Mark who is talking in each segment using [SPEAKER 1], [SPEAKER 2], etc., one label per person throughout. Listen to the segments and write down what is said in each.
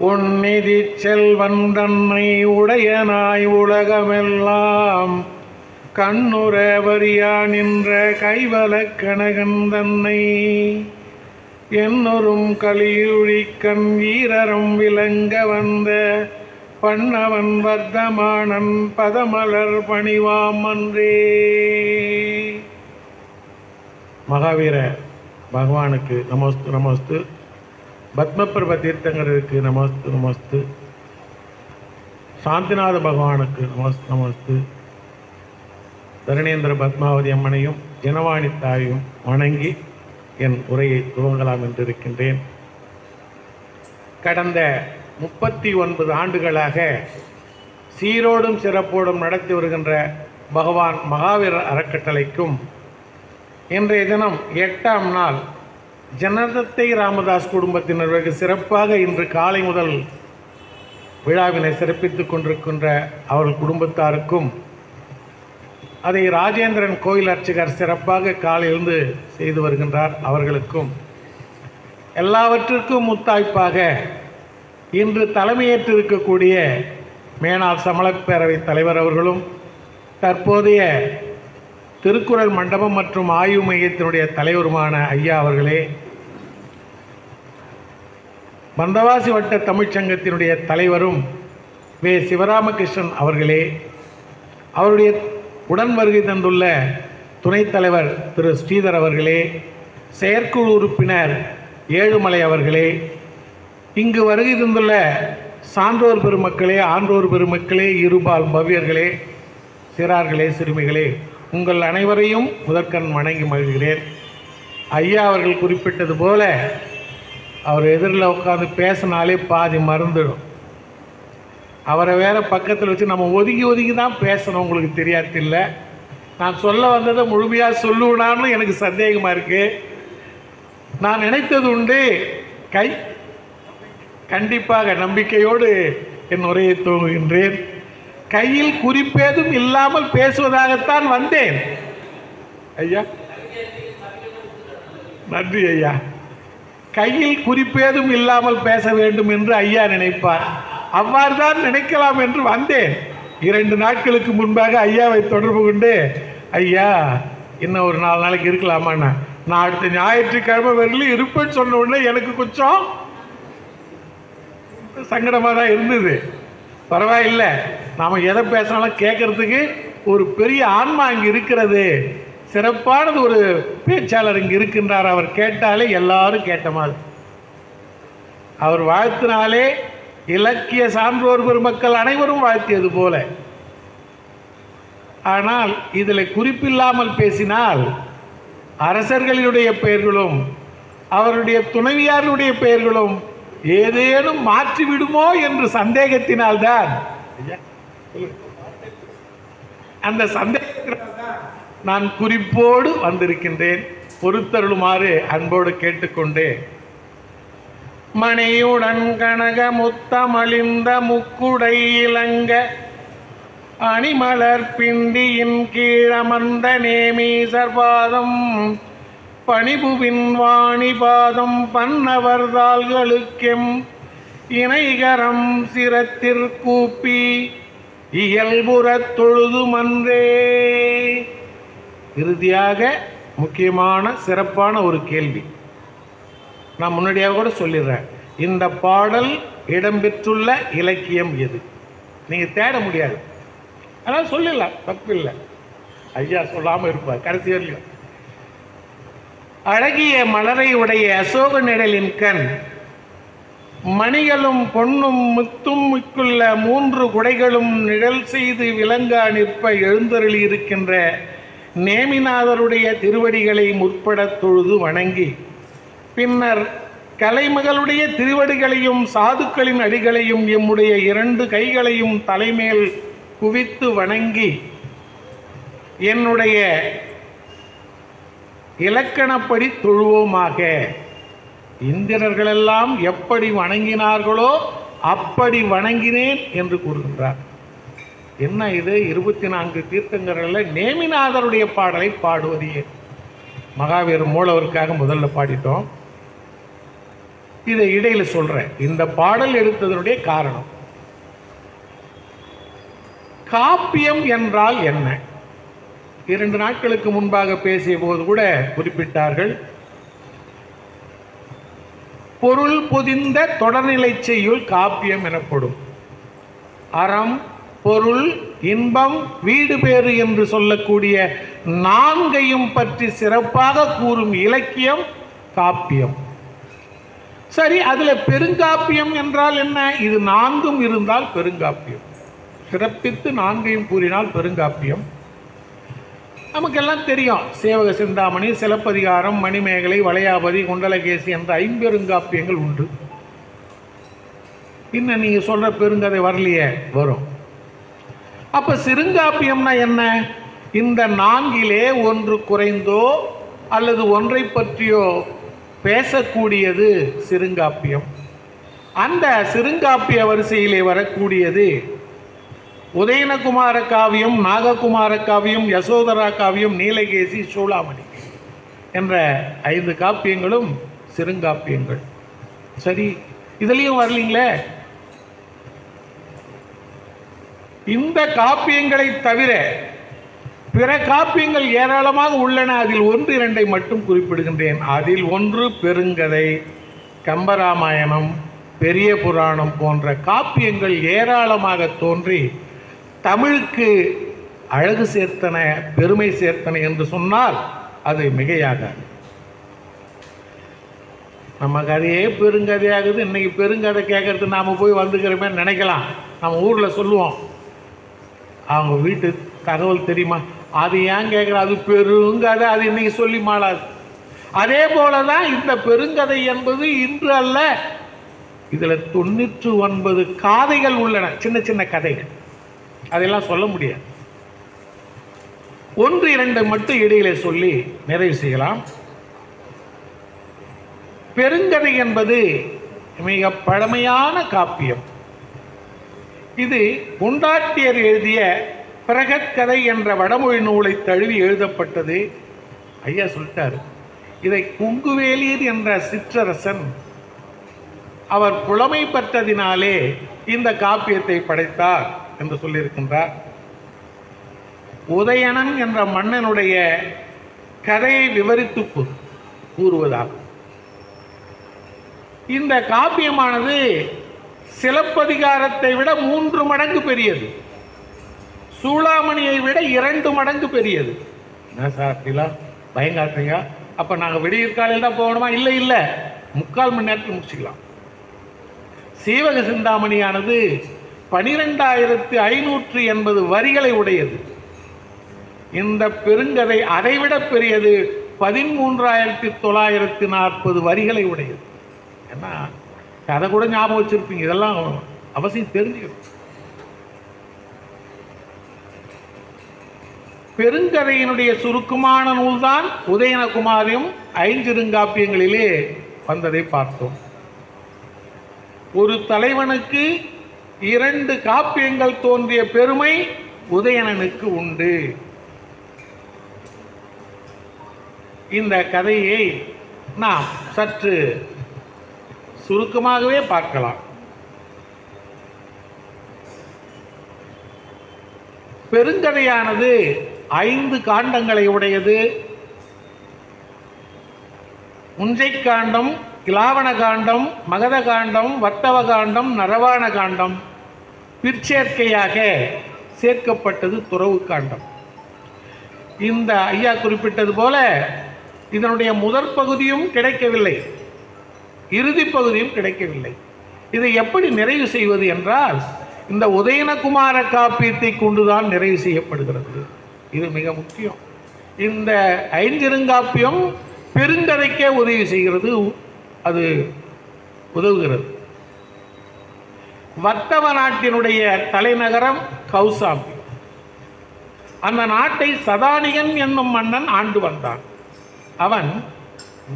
[SPEAKER 1] உன்னிதி செல்வன் தன்னை உடையனாய் உலகமெல்லாம் கண்ணுற வரியா நின்ற கைவல கனகன் தன்னை என்னொரும் கலியுழிக்கண் வீரரம் விளங்க வந்த பண்ணவன் வர்த்தமானன் பதமலர் பணிவாம் அன்றே. மகாவீர பகவானுக்கு நமஸ்து நமஸ்து. பத்மபிரப தீர்த்தங்கருக்கு நமஸ்து நமஸ்து. சாந்திநாத பகவானுக்கு நமஸ்து நமஸ்து. தரணேந்திர பத்மாவதி அம்மனையும் ஜனவாணி தாயும் வணங்கி என் உரையை துவங்கலாம் என்றிருக்கின்றேன். கடந்த 39 ஆண்டுகளாக சீரோடும் சிறப்போடும் நடத்தி வருகின்ற பகவான் மகாவீரர் அறக்கட்டளைக்கும் இன்றைய தினம் 8ஆம் நாள் ஜனதத்தை ராமதாஸ் குடும்பத்தினர் வெகு சிறப்பாக இன்று காலை முதல் விழாவினை சிறப்பித்துக் கொண்டிருக்கின்ற அவர்கள் குடும்பத்தாருக்கும், அதை ராஜேந்திரன் கோயில் அர்ச்சகர் சிறப்பாக காலையிலிருந்து செய்து வருகின்றார் அவர்களுக்கும், எல்லாவற்றிற்கும் முத்தாய்ப்பாக இன்று தலைமையேற்றிருக்கக்கூடிய மேனாள் சமணப்பேரவை தலைவர் அவர்களும், தற்போதைய திருக்குறள் மண்டபம் மற்றும் ஆய்வு மையத்தினுடைய தலைவருமான ஐயா அவர்களே, பந்தவாசி வட்ட தமிழ்ச்சங்கத்தினுடைய தலைவரும் வே சிவராமகிருஷ்ணன் அவர்களே, அவருடைய உடன் வருகை தந்துள்ள துணைத் தலைவர் திரு ஸ்ரீதர் அவர்களே, செயற்குழு உறுப்பினர் ஏழுமலை அவர்களே, இங்கு வருகை தந்துள்ள சான்றோர் பெருமக்களே, ஆன்றோர் பெருமக்களே, இருபால் பவ்யர்களே, சிறார்களே, சிறுமிகளே, உங்கள் அனைவரையும் முதற்கண் வணங்கி மகிழ்கிறேன். ஐயா அவர்கள் குறிப்பிட்டது போல அவர் எதிரில் உட்காந்து பேசினாலே பாதி மறந்துடும். அவரை வேற பக்கத்தில் வச்சு நம்ம ஒதுங்கி ஒதுங்கி தான் பேசணும். உங்களுக்கு தெரியாது இல்லை, நான் சொல்ல வந்ததை முழுமையாக சொல்லுவேனான்னு எனக்கு சந்தேகமாக இருக்குது. நான் நினைத்தது உண்டு, கண்டிப்பாக நம்பிக்கையோடு என் உரையை துவங்குகின்றேன். கையில் குறிப்பேதும் இல்லாமல் பேசுவதாகத்தான் வந்தேன். ஐயா நன்றி ஐயா. கையில் குறிப்பேதும் இல்லாமல் பேச வேண்டும் என்று ஐயா நினைப்பார். அவ்வாறு தான் நினைக்கலாம் என்று வந்தேன். 2 நாட்களுக்கு முன்பாக ஐயாவை தொடர்பு கொண்டு, ஐயா இன்னும் ஒரு 4 நாளைக்கு இருக்கலாமாண்ணா, நான் அடுத்த ஞாயிற்றுக்கிழமை வரையிலும் இருப்பேன்னு சொன்ன உடனே எனக்கு கொஞ்சம் சங்கடமாக தான் இருந்தது. பரவாயில்லை, நாம் எதை பேசினாலும் கேட்கறதுக்கு ஒரு பெரிய ஆன்மா இங்கே இருக்கிறது, சிறப்பானது ஒரு பேச்சாளர் இங்கே இருக்கின்றார், அவர் கேட்டாலே எல்லாரும் கேட்ட மாதிரி. அவர் வாழ்த்தினாலே இலக்கிய சான்றோர் பெருமக்கள் அனைவரும் வாழ்த்தியது போல. ஆனால் இதில் குறிப்பில்லாமல் பேசினால் அரசர்களுடைய பெயர்களும் அவருடைய துணைவியாருடைய பெயர்களும் ஏதேனும் மாற்றிவிடுமோ என்று சந்தேகத்தினால்தான், அந்த சந்தேகத்தினால்தான் நான் குறிப்போடு வந்திருக்கின்றேன். பொறுத்தருளுமாறு அன்போடு கேட்டுக்கொண்டு, மணியுடன் கனக முத்தமழிந்த முக்குடை இளங்க அணிமலர் பிண்டியின் கீழமர்ந்த நேமீசர்பாதம் பணிபுவின் வாணிபாதம் பன்னவர் தாள்களுக்கெம் இணைகரம் சிரத்திற்கூப்பி இயல்புறத் தொழுது மன்றே. இறுதியாக முக்கியமான சிறப்பான ஒரு கேள்வி நான் முன்னாடியாக கூட சொல்லிடுறேன். இந்த பாடல் இடம்பெற்றுள்ள இலக்கியம் எது? நீங்கள் தேட முடியாது, அதனால் சொல்லிடலாம், தப்பில்லை. ஐயா சொல்லாமல் இருப்பார் கடைசி வரையும். அழகிய மலரை உடைய அசோக நிழலின் கண் மணிகளும் பொன்னும் முத்தும் மிக்குள்ள 3 குடைகளும் நிழல் செய்து விளங்கா நிற்ப எழுந்தருளி இருக்கின்ற நேமிநாதருடைய திருவடிகளை முற்படத் தொழுது வணங்கி, பின்னர் கலைமகளுடைய திருவடிகளையும் சாதுக்களின் அடிகளையும் எம்முடைய 2 கைகளையும் தலைமேல் குவித்து வணங்கி, என்னுடைய இலக்கணப்படி தொழுவோமாக. இந்திரர்களெல்லாம் எப்படி வணங்கினார்களோ அப்படி வணங்கினேன் என்று கூறுகின்றார். என்ன இது? 24 தீர்த்தங்கரில் நேமிநாதருடைய பாடலை பாடுவது. மகாவீர் மூலவருக்காக முதல்ல பாடிட்டோம். இதை இடையில சொல்றேன். இந்த பாடல் எடுத்ததனுடைய காரணம், காப்பியம் என்றால் என்ன? 2 நாட்களுக்கு முன்பாக பேசிய போது கூட குறிப்பிட்டார்கள். பொருள் பொதிந்த தொடர்நிலை செய்யுள் காப்பியம் எனப்படும். அறம், பொருள், இன்பம், வீடு பேறு என்று சொல்லக்கூடிய 4ஐயும் பற்றி சிறப்பாக கூறும் இலக்கியம் காப்பியம். சரி, அதுல பெருங்காப்பியம் என்றால் என்ன? இது 4ம் இருந்தால் பெருங்காப்பியம். சிறப்பித்து 4ஐயும் கூறினால் பெருங்காப்பியம். நமக்கெல்லாம் தெரியும், சேவக சிந்தாமணி, சிலப்பதிகாரம், மணிமேகலை, வளையாபதி, குண்டலகேசி என்ற 5 பெருங்காப்பியங்கள் உண்டு. இன்னும் நீங்க சொல்ற பெருங்கதை வரலையே, வரும். அப்ப சிறுங்காப்பியம்னா என்ன? இந்த 4லே ஒன்று குறைந்தோ அல்லது ஒன்றை பற்றியோ பேசக்கூடியது சிறுங்காப்பியம். அந்த சிறுங்காப்பிய வரிசையிலே வரக்கூடியது உதயனகுமார காவியம், நாககுமார காவியம், யசோதரா காவியம், நீலகேசி, சூளாமணி என்ற 5 காப்பியங்களும் சிறுங்காப்பியங்கள். சரி, இதுலயும் வரலீங்களே. இந்த காப்பியங்களை தவிர பிற காப்பியங்கள் ஏராளமாக உள்ளன. அதில் 1, 2ஐ மட்டும் குறிப்பிடுகின்றேன். அதில் ஒன்று பெருங்கதை, கம்பராமாயணம், பெரிய புராணம் போன்ற காப்பியங்கள் ஏராளமாக தோன்றி தமிழுக்கு அழகு சேர்த்தன, பெருமை சேர்த்தன என்று சொன்னால் அது மிகையாகாது. நம்ம கதையே பெருங்கதையாகுது. இன்னைக்கு பெருங்கதை கேட்கறது நாம போய் வந்துக்கிறோமே நினைக்கலாம். நம்ம ஊர்ல சொல்லுவோம், அவங்க வீட்டு தகவல் தெரியுமா, அது ஏன் கேட்குற, அது பெருங்கதை, அது இன்னைக்கு சொல்லி மாளாது. அதே போலதான் இந்த பெருங்கதை என்பது இன்று அல்ல. இதுல 99 காதைகள் உள்ளன, சின்ன சின்ன கதைகள். அதெல்லாம் சொல்ல முடியாது. 1, 2 மட்டும் இடையிலே சொல்லி நிறைவு செய்யலாம். பெருங்கதை என்பது மிக பழமையான காப்பியம். இது குண்டாட்டியர் எழுதிய பிரகத்கதை என்ற வடமொழி நூலை தழுவி எழுதப்பட்டது. ஐயா சொல்லிட்டாரு, இதை குங்குவேலியர் என்ற சிற்றரசன் அவர் புலமை பெற்றதினாலே இந்த காப்பியத்தை படைத்தார் என்று சொல்லியிருக்கின்றார். உதயணன் என்ற மன்னனுடைய கதையை விவரித்து கூறுவதாகும். இந்த காப்பியமானது சிலப்பதிகாரத்தை விட 3 மடங்கு பெரியது, சூளாமணியை விட 2 மடங்கு பெரியது. என்ன சார் அப்படிலாம் பயங்காட்டுறீங்க? அப்போ நாங்கள் விடியற் காலையில் தான் போகணுமா? இல்லை இல்லை, 3/4 மணி நேரத்தில் முடிச்சுக்கலாம். சீவக சிந்தாமணியானது 12,580 வரிகளை உடையது. இந்த பெருங்கதை அதைவிட பெரியது, 13,940 வரிகளை உடையது. ஏன்னா கதை கூட ஞாபகம் வச்சிருப்பீங்க, இதெல்லாம் அவசியம் தெரிஞ்சுக்கணும். பெருங்கதையினுடைய சுருக்கமான நூல்தான் உதயனகுமாரியும் 5 சிறுங்காப்பியங்களிலே வந்ததை பார்த்தோம். ஒரு தலைவனுக்கு 2 காப்பியங்கள் தோன்றிய பெருமை உதயணனுக்கு உண்டு. இந்த கதையை நாம் சற்று சுருக்கமாகவே பார்க்கலாம். பெருங்கதையானது 5 காண்டங்களை உடையது. முஞ்சை காண்டம், கிலாவண காண்டம், மகத காண்டம், வர்த்தவ காண்டம், நரவாண காண்டம், பிற்சேர்க்கையாக சேர்க்கப்பட்டது துறவு காண்டம். இந்த ஐயா குறிப்பிட்டது போல இதனுடைய முதற் பகுதியும் கிடைக்கவில்லை, இறுதி பகுதியும் கிடைக்கவில்லை. இதை எப்படி நிறைவு செய்வது என்றால் இந்த உதயனகுமார காப்பியத்தை கொண்டுதான் நிறைவு செய்யப்படுகிறது. இது மிக முக்கியம். இந்த 5 சிறுங்காப்பியம் பெருங்கதைக்கே உதவி செய்கிறது, அது உதவுகிறது. வர்த்தவ நாட்டினுடைய தலைநகரம் கௌசாம்பி. அந்த நாட்டை சதானிகன் என்னும் மன்னன் ஆண்டு வந்தான். அவன்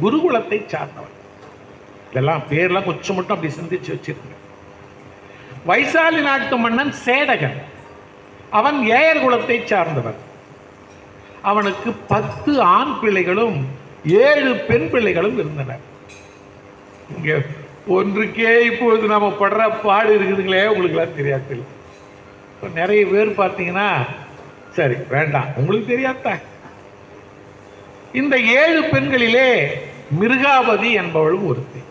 [SPEAKER 1] குருகுலத்தை சார்ந்தவன். இதெல்லாம் பேர்லாம் கொஞ்சம் மட்டும் அப்படி சிந்திச்சு வச்சிருக்க. வைசாலி நாட்டு மன்னன் சேடகன், அவன் ஏயர் குலத்தை சார்ந்தவன். அவனுக்கு 10 ஆண் பிள்ளைகளும் 7 பெண் பிள்ளைகளும் இருந்தனர். இங்கே ஒன்றுக்கே இப்பொழுது நம்ம படுற பாடு இருக்குதுங்களே, உங்களுக்குலாம் தெரியாது. இப்போ நிறைய பேர் பார்த்தீங்கன்னா சரி வேண்டாம், உங்களுக்கு தெரியாதா. இந்த 7 பெண்களிலே மிருகாபதி என்பவளும் ஒருத்தி.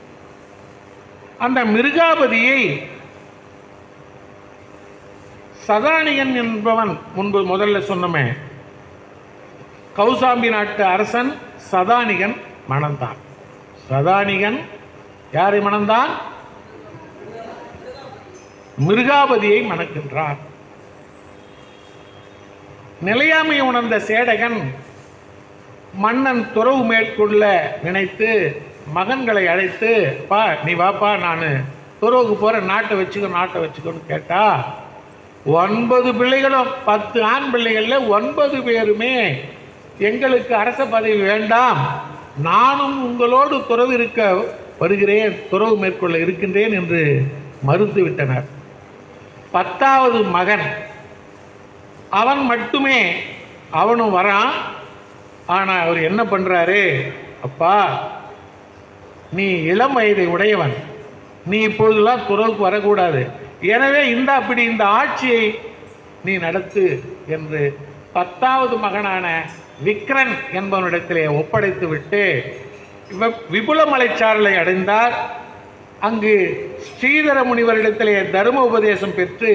[SPEAKER 1] அந்த மிருகாபதியை சதானிகன் என்பவன் முன்பு முதல்ல சொன்னமே, கௌசாம்பி நாட்டு அரசன் சதானிகன் மணந்தான். சதானிகன் யாரை மணந்தான்? மிருகாபதியை மணக்கின்றான். நிலையாமை உணர்ந்த சேடகன் மன்னன் துறவு மேற்கொள்ள நினைத்து மகன்களை அழைத்து, பா நீ வாப்பா, நான் துறவுக்கு போகிற, நாட்டை வச்சுக்கோன்னு கேட்டா 9 பிள்ளைகளும் 10 ஆண் பிள்ளைகளில் 9 பேருமே எங்களுக்கு அரச பதவி வேண்டாம், நானும் உங்களோடு துறவு இருக்க வருகிறேன், துறவு மேற்கொள்ள இருக்கின்றேன் என்று மறுத்து விட்டனர். 10வது மகன் அவன் மட்டுமே, அவனும் வரான். ஆனால் அவர் என்ன பண்ணுறாரு, அப்பா நீ இளம் வயதை உடையவன், நீ இப்பொழுதெல்லாம் துறவுக்கு வரக்கூடாது, எனவே அப்படி இந்த ஆட்சியை நீ நடத்து என்று 10வது மகனான விக்ரன் என்பவனிடத்திலே ஒப்படைத்து விட்டு விபுலமலைச்சாரலை அடைந்தார். அங்கு ஸ்ரீதர முனிவரிடத்திலே தர்ம உபதேசம் பெற்று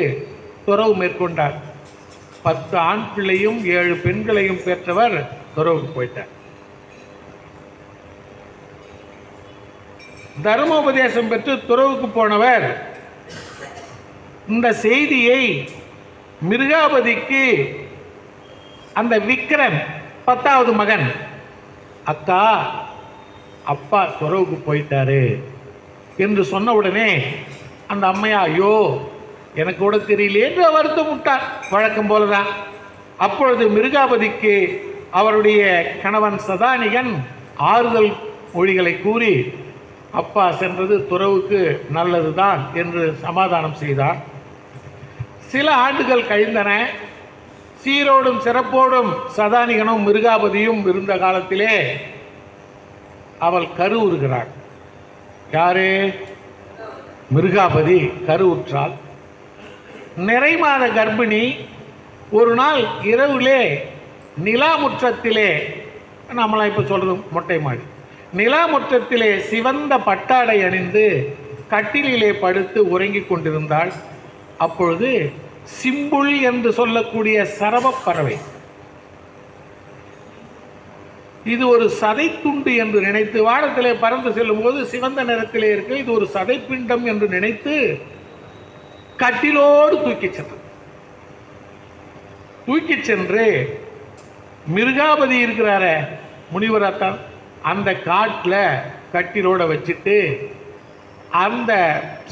[SPEAKER 1] துறவு மேற்கொண்டார். 10 ஆண் பிள்ளையும் 7 பெண்களையும் பெற்றவர் துறவுக்கு போயிட்டார். தர்ம உபதேசம் பெற்று துறவுக்கு போனவர் இந்த செய்தியை மிருகாபதிக்கு அந்த விக்ரன் 10வது மகன், அக்கா அப்பா துறவுக்கு போயிட்டாரு என்று சொன்ன உடனே அந்த அம்மையா, ஐயோ எனக்கு கூட தெரியல என்று வருத்தம் விட்டார். வழக்கம் போலதான். அப்பொழுது மிருகாபதிக்கு அவருடைய கணவன் சதானிகன் ஆறுதல் மொழிகளை கூறி, அப்பா சென்றது துறவுக்கு நல்லதுதான் என்று சமாதானம் செய்தார். சில ஆண்டுகள் கழிந்தன. சீரோடும் சிறப்போடும் சதானிகனும் மிருகாபதியும் இருந்த காலத்திலே அவள் கருவுறுகிறாள். யாரு? மிருகாபதி கருவுற்றாள். நிறைமாத கர்ப்பிணி. ஒரு நாள் இரவிலே நிலாமுற்றத்திலே, நம்மளாம் இப்போ சொல்றது மொட்டை மாடி, நிலாமுற்றத்திலே சிவந்த பட்டாடை அணிந்து கட்டிலே படுத்து உறங்கிக் கொண்டிருந்தாள். அப்பொழுது சிம்புள் என்று சொல்லக்கூடிய சரவப்பறவை, இது ஒரு சதை துண்டு என்று நினைத்து வானத்திலே பறந்து செல்லும் போது சிவந்த நிறத்திலே இருக்கு, இது ஒரு சதைப்பிண்டம் என்று நினைத்து கட்டிலோடு தூக்கிச் சென்று மிருகாபதி இருக்கிறார முனிவராத்தான், அந்த காட்டில் கட்டிலோட வச்சுட்டு அந்த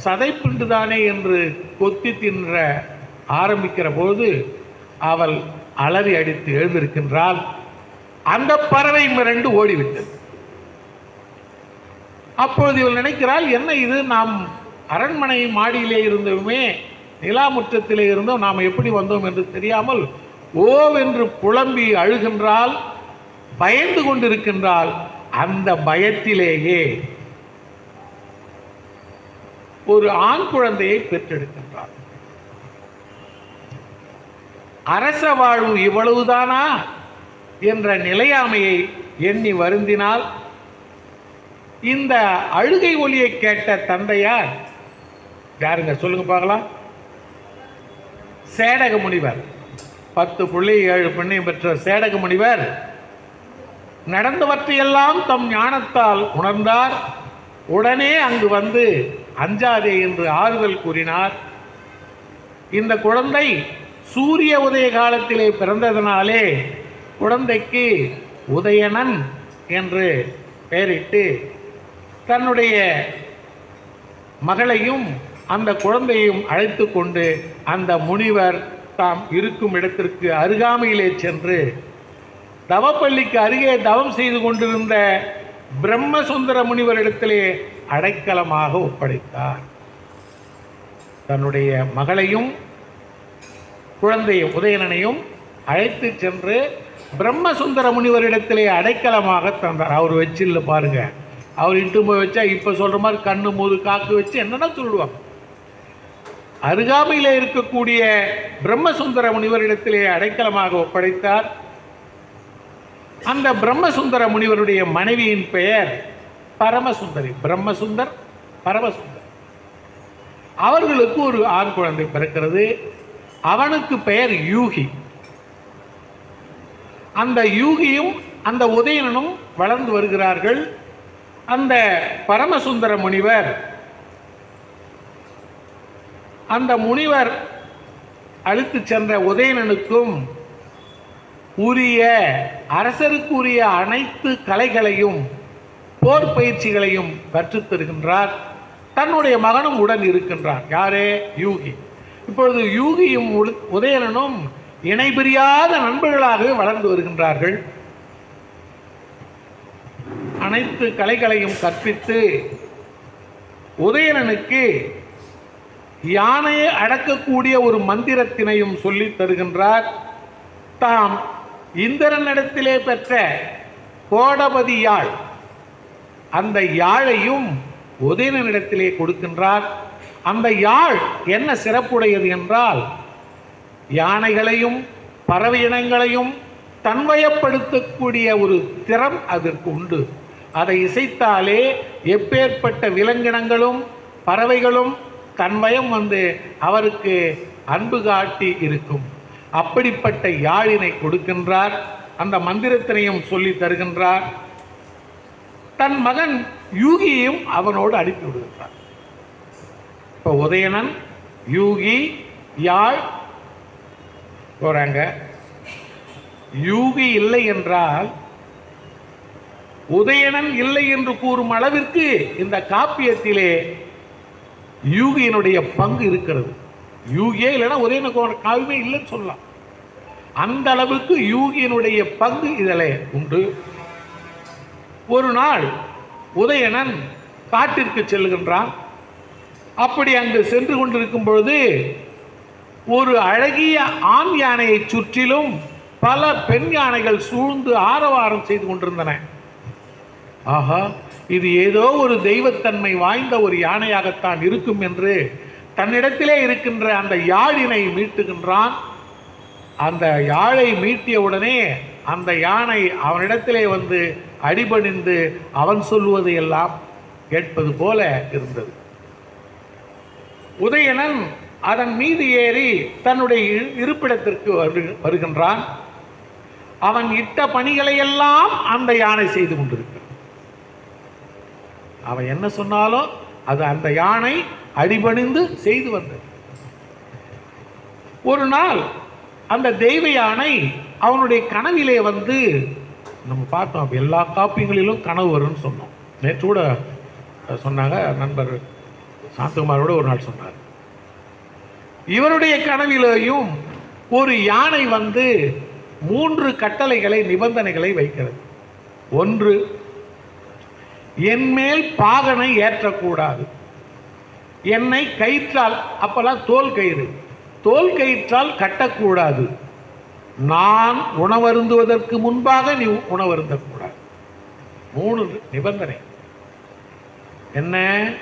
[SPEAKER 1] சதைப்பிண்டு தானே என்று கொத்தி தின்ற ஆரம்பிக்கிற போது அவள் அலறி அடித்து எழுந்திருக்கின்றாள். அந்த பறவை மிரண்டு ஓடிவிட்டது. அப்பொழுது இவள் நினைக்கிறாள், என்ன இது, நாம் அரண்மனை மாடியிலே இருந்தோமே, நிலாமுற்றத்திலே இருந்தோம், நாம் எப்படி வந்தோம் என்று தெரியாமல் ஓவென்று புலம்பி அழுகின்றாள், பயந்து கொண்டிருக்கின்றாள். அந்த பயத்திலேயே ஒரு ஆண் குழந்தையை பெற்றெடுக்கின்றாள். அரச வாழ்வு இவ்வளவுதானா என்ற நிலையாமையை எண்ணி வருந்தினால், இந்த அழுகை ஒலியை கேட்ட தந்தையார் யாருங்க சொல்லுங்க பார்க்கலாம்? சேடக முனிவர். 10 பிள்ளை 7 பெண்ணையும் பெற்ற சேடக முனிவர் நடந்தவற்றையெல்லாம் தம் ஞானத்தால் உணர்ந்தார். உடனே அங்கு வந்து அஞ்சாதே என்று ஆறுதல் கூறினார். இந்த குழந்தை சூரிய உதய காலத்திலே பிறந்ததனாலே குழந்தைக்கு உதயணன் என்று பெயரிட்டு தன்னுடைய மகளையும் அந்த குழந்தையும் அழைத்து கொண்டு அந்த முனிவர் தாம் இருக்கும் இடத்திற்கு அருகாமையிலே சென்று தவப்பள்ளிக்கு அருகே தவம் செய்து கொண்டிருந்த பிரம்மசுந்தர முனிவரிடத்திலே அடைக்கலமாக ஒப்படைத்தார். தன்னுடைய மகளையும் குழந்தையும் உதயணனையும் அழைத்து சென்று பிரம்மசுந்தர முனிவரிடத்திலே அடைக்கலமாக தந்தார். அவர் வச்சில்ல பாருங்க, அவர் இட்டு போய் வச்சா இப்போ சொல்கிற மாதிரி கண்ணு மூது காக்கு வச்சு என்னென்ன சொல்லுவாங்க. அருகாமையில் இருக்கக்கூடிய பிரம்மசுந்தர முனிவரிடத்திலே அடைக்கலமாக ஒப்படைத்தார். அந்த பிரம்மசுந்தர முனிவருடைய மனைவியின் பெயர் பரமசுந்தரி. பிரம்மசுந்தர், பரமசுந்தர். அவர்களுக்கு ஒரு ஆண் குழந்தை பிறக்கிறது. அவனுக்கு பெயர் யூகி. அந்த யூகியும் அந்த உதயணனும் வளர்ந்து வருகிறார்கள். அந்த பரமசுந்தர முனிவர் அந்த முனிவர் அழைத்து சென்ற உதயணனுக்கும் உரிய அரசருக்கு உரிய அனைத்து கலைகளையும் போர் பயிற்சிகளையும் கற்றுத் தருகின்றார். தன்னுடைய மகனும் உடன் இருக்கின்றார். யாரே? யூகி. இப்பொழுது யூகியும் உதயணனும் இணைபிரியாத நண்பர்களாகவே வளர்ந்து வருகின்றார்கள். அனைத்து கலைகளையும் கற்பித்து உதயணனுக்கு யானையை அடக்கக்கூடிய ஒரு மந்திரத்தினையும் சொல்லி தருகின்றார். தாம் இந்திரனிடத்திலே பெற்ற கோடபதி யாழ், அந்த யாழையும் உதயணனிடத்திலே கொடுக்கின்றார். அந்த யாழ் என்ன சிறப்புடையது என்றால், யானைகளையும் பறவை இனங்களையும் தன்வயப்படுத்தக்கூடிய ஒரு திறம் அதற்கு உண்டு. அதை இசைத்தாலே எப்பேற்பட்ட விலங்கினங்களும் பறவைகளும் தன்வயம் வந்து அவருக்கு அன்பு காட்டி இருக்கும். அப்படிப்பட்ட யாழினை கொடுக்கின்றார். அந்த மந்திரத்தினையும் சொல்லி தருகின்றார். தன் மகன் யூகியையும் அவனோடு அனுப்பி விடுகின்றார். இப்போ உதயணன், யூகி, யாழ் போறாங்க. யூகி இல்லை என்றால், உதயணன் இல்லை என்று கூறும் அளவிற்கு இந்த காப்பியத்திலே யூகியினுடைய பங்கு இருக்கிறது. யூகியே இல்லைன்னா உதயணனுக்கு காவியமே இல்லைன்னு சொல்லலாம். அந்த அளவுக்கு யூகியினுடைய பங்கு இதில் உண்டு. ஒரு நாள் உதயணன் காட்டிற்கு செல்கின்றான். அப்படி அங்கு சென்று கொண்டிருக்கும் பொழுது ஒரு அழகிய ஆண் யானையை சுற்றிலும் பல பெண் யானைகள் சூழ்ந்து ஆரவாரம் செய்து கொண்டிருந்தன. ஆஹா, இது ஏதோ ஒரு தெய்வத்தன்மை வாய்ந்த ஒரு யானையாகத்தான் இருக்கும் என்று தன்னிடத்திலே இருக்கின்ற அந்த யாழினை மீட்டுகின்றான். அந்த யாழை மீட்டிய உடனே அந்த யானை அவனிடத்திலே வந்து அடிபணிந்து அவன் சொல்வதையெல்லாம் கேட்பது போல இருந்தது. உதயணன் அதன் மீது ஏறி தன்னுடைய இருப்பிடத்திற்கு வருகின்றான். அவன் இட்ட பணிகளை எல்லாம் அந்த யானை செய்து கொண்டிருக்கிறான். அவன் என்ன சொன்னாலும் அது அந்த யானை அடிபணிந்து செய்து வந்தது. ஒரு நாள் அந்த தெய்வ யானை அவனுடைய கனவிலே வந்து, நம்ம பார்த்தோம் எல்லா காப்பியங்களிலும் கனவு வரும்னு சொன்னோம். நேற்று கூட சொன்னாங்க, நண்பர் சாந்தகுமாரோட ஒரு நாள் சொன்னார். இவருடைய கனவிலேயும் ஒரு யானை வந்து 3 கட்டளைகளை, நிபந்தனைகளை வைக்கிறது. ஒன்று, என்மேல் பாகனை ஏற்றக்கூடாது. என்னை கயிற்றால், அப்பெல்லாம் தோல் கயிறு, தோல் கயிற்றால் கட்டக்கூடாது. நான் உணவருந்துவதற்கு முன்பாக நீ உணவருந்தக்கூடாது. 3 நிபந்தனை. என்ன?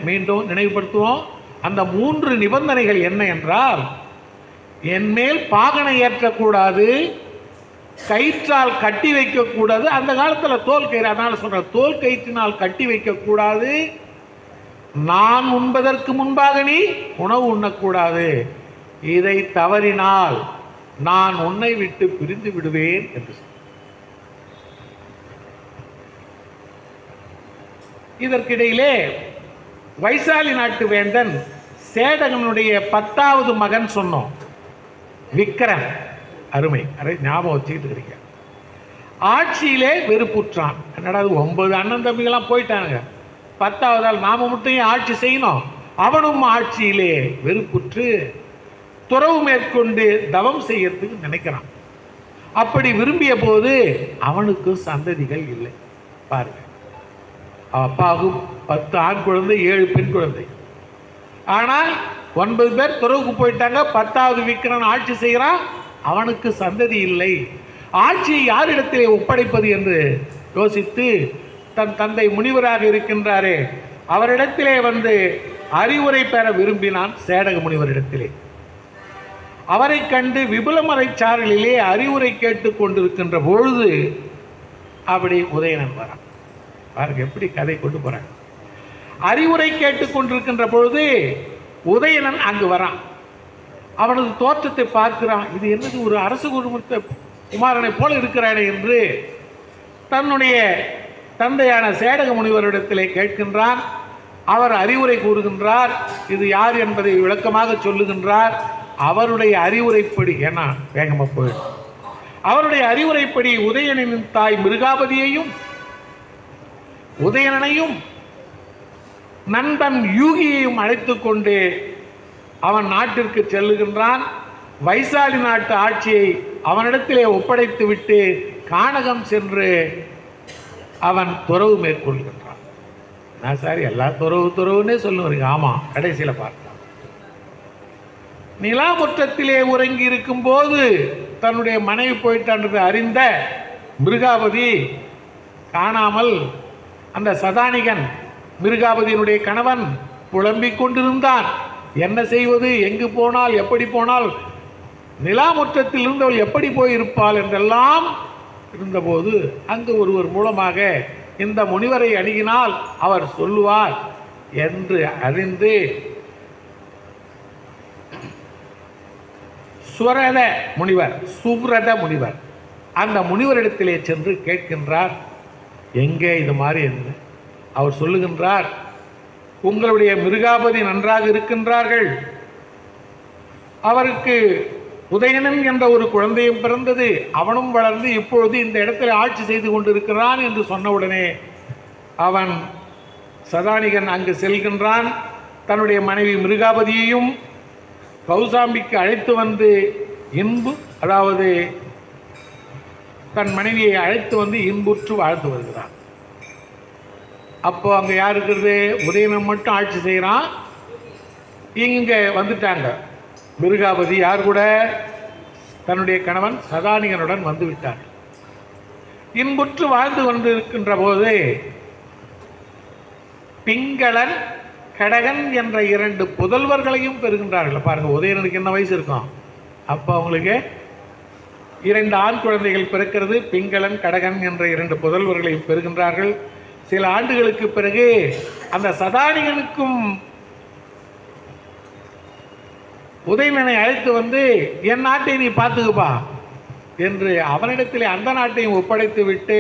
[SPEAKER 1] மீண்டும் நினைவுபடுத்துவோம். அந்த 3 நிபந்தனைகள் என்ன என்றால், என்மேல் பாகனை ஏற்றக்கூடாது, கயிற்றால் கட்டி வைக்கக்கூடாது. அந்த காலத்தில் தோல் கயிறு, அதனால சொல்ற தோல் கயிற்றினால் கட்டி வைக்கக்கூடாது. நான் உண்பதற்கு முன்பாக நீ உணவு உண்ணக்கூடாது. இதை தவறினால் நான் உன்னை விட்டு பிரிந்து விடுவேன் என்று சொன்னார். இதற்கிடையிலே வைசாலி நாட்டு வேந்தன் சேடகனுடைய 10வது மகன் சொன்னோம், விக்கிரன். அருமை, அதை ஞாபகம் வச்சுக்கிட்டு இருக்கிறீங்க. ஆட்சியிலே வெறுப்புற்றான். என்னடா 9 அண்ணன் தம்பிகளாம் போயிட்டானுங்க, 10வது ஆள் நாம மட்டும் ஆட்சி செய்யணும். அவனும் ஆட்சியிலே வெறுப்புற்று துறவு மேற்கொண்டு தவம் செய்யறதுக்கு நினைக்கிறான். அப்படி விரும்பிய போது அவனுக்கு சந்ததிகள் இல்லை. பாருங்க, அப்பாவுக்கு 10 ஆண் குழந்தை, 7 பெண் குழந்தை. ஆனால் 9 பேர் துறவுக்கு போயிட்டாங்க. 10வது விக்கிரன் ஆட்சி செய்கிறான், அவனுக்கு சந்ததி இல்லை. ஆட்சியை யாரிடத்திலே ஒப்படைப்பது என்று யோசித்து தன் தந்தை முனிவராக இருக்கின்றாரே அவரிடத்திலே வந்து அறிவுரை பெற விரும்பினான் சேடக முனிவரிடத்திலே. அவரை கண்டு விபுலமறை சாரலிலே அறிவுரை கேட்டு கொண்டிருக்கின்ற பொழுது அப்படி உதயணன் வரான். பாருங்க எப்படி கதை கொண்டு போறாங்க. அறிவுரை கேட்டு கொண்டிருக்கின்ற பொழுது உதயணன் அங்கு வரான். அவனது தோற்றத்தை பார்க்கிறான். இது என்னது, ஒரு அரசு குமாரனை போல இருக்கிறானே என்று தன்னுடைய தந்தையான சேடக முனிவரிடத்திலே கேட்கின்றான். அவர் அறிவுரை கூறுகின்றார். இது யார் என்பதை விளக்கமாக சொல்லுகின்றார். அவருடைய அறிவுரைப்படி, ஏன்னா வேகமாக போயிடும், அவருடைய அறிவுரைப்படி உதயணனின் தாய் மிருகாபதியையும் உதயணனையும் நண்பன் யூகியையும் அழைத்து கொண்டு அவன் நாட்டிற்கு செல்லுகின்றான். வைசாலி நாட்டு ஆட்சியை அவனிடத்திலே ஒப்படைத்து விட்டு கானகம் சென்று அவன் துறவு மேற்கொள்கின்றான். நான் சார் எல்லா துறவுன்னே சொல்லுவாங்க. ஆமாம், கடைசியில் பார்க்கலாம். நிலாமுற்றத்திலே உறங்கி இருக்கும் போது தன்னுடைய மனைவி போயிட்டான்றது அறிந்த மிருகாபதி காணாமல் அந்த சதானிகன் மிருகாபதியினுடைய கணவன் புலம்பிக் கொண்டிருந்தான். என்ன செய்வது, எங்கு போனால், எப்படி போனால், நிலாமுற்றத்தில் இருந்தவள் எப்படி போயிருப்பாள் என்றெல்லாம் இருந்தபோது அங்கு ஒருவர் மூலமாக இந்த முனிவரை அணுகினால் அவர் சொல்லுவார் என்று அறிந்து சுவ்ரத முனிவர் அந்த முனிவரிடத்திலே சென்று கேட்கின்றார். எங்கே இது மாதிரி என்று அவர் சொல்லுகின்றார். உங்களுடைய மிருகாபதி நன்றாக இருக்கின்றார்கள். அவருக்கு உதயணன் என்ற ஒரு குழந்தையும் பிறந்தது. அவனும் வளர்ந்து இப்பொழுது இந்த இடத்தில் ஆட்சி செய்து கொண்டிருக்கிறான் என்று சொன்னவுடனே அவன் சதானிகன் அங்கு செல்கின்றான். தன்னுடைய மனைவி மிருகாபதியையும் கௌசாம்பிக்கு அழைத்து வந்து அதாவது தன் மனைவியை அழைத்து வந்து இன்புற்று வாழ்த்து வருகிறான். அப்போ அங்கே யார் இருக்கிறது, உதயணன் மட்டும் ஆட்சி செய்கிறான். இங்கே வந்துட்டாங்க மிருகாபதி யார் கூட, தன்னுடைய கணவன் சதானிகனுடன் வந்து விட்டார். இன்புற்று வாழ்ந்து கொண்டிருக்கின்ற போது பிங்களன் கடகன் என்ற 2 புதல்வர்களையும் பெறுகின்றார்கள். பாருங்க, உதயணனுக்கு என்ன வயசு இருக்கும், அப்போ அவங்களுக்கு 2 ஆண் குழந்தைகள் பிறக்கிறது. பிங்களன் கடகன் என்ற 2 புதல்வர்களையும் பெறுகின்றார்கள். சில ஆண்டுகளுக்கு பிறகு அந்த சதானிகனுக்கும் உதயணனை அழைத்து வந்து என் நாட்டை நீ பார்த்துக்குப்பா என்று அவனிடத்திலே அந்த நாட்டையும் ஒப்படைத்து விட்டு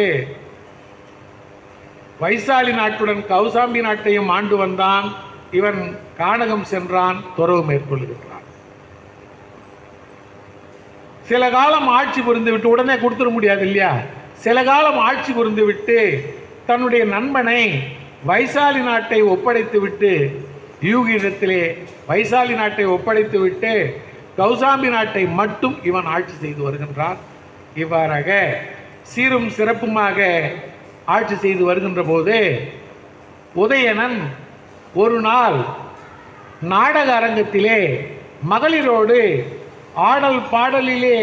[SPEAKER 1] வைசாலி நாட்டுடன் கௌசாம்பி நாட்டையும் ஆண்டு வந்தான். இவன் கானகம் சென்றான், துறவு மேற்கொள்கிறான். சில காலம் ஆட்சி புரிந்து விட்டு, உடனே கொடுத்துட முடியாது இல்லையா, சில காலம் ஆட்சி புரிந்து விட்டு தன்னுடைய நண்பனை வைசாலி நாட்டை ஒப்படைத்து விட்டு யூகியிடத்திலே வைசாலி நாட்டை ஒப்படைத்து விட்டு கௌசாம்பி நாட்டை மட்டும் இவன் ஆட்சி செய்து வருகின்றான். இவ்வாறாக சீரும் சிறப்புமாக ஆட்சி செய்து வருகின்ற போது உதயணன் ஒரு நாள் நாடக அரங்கத்திலே மகளிரோடு ஆடல் பாடலிலே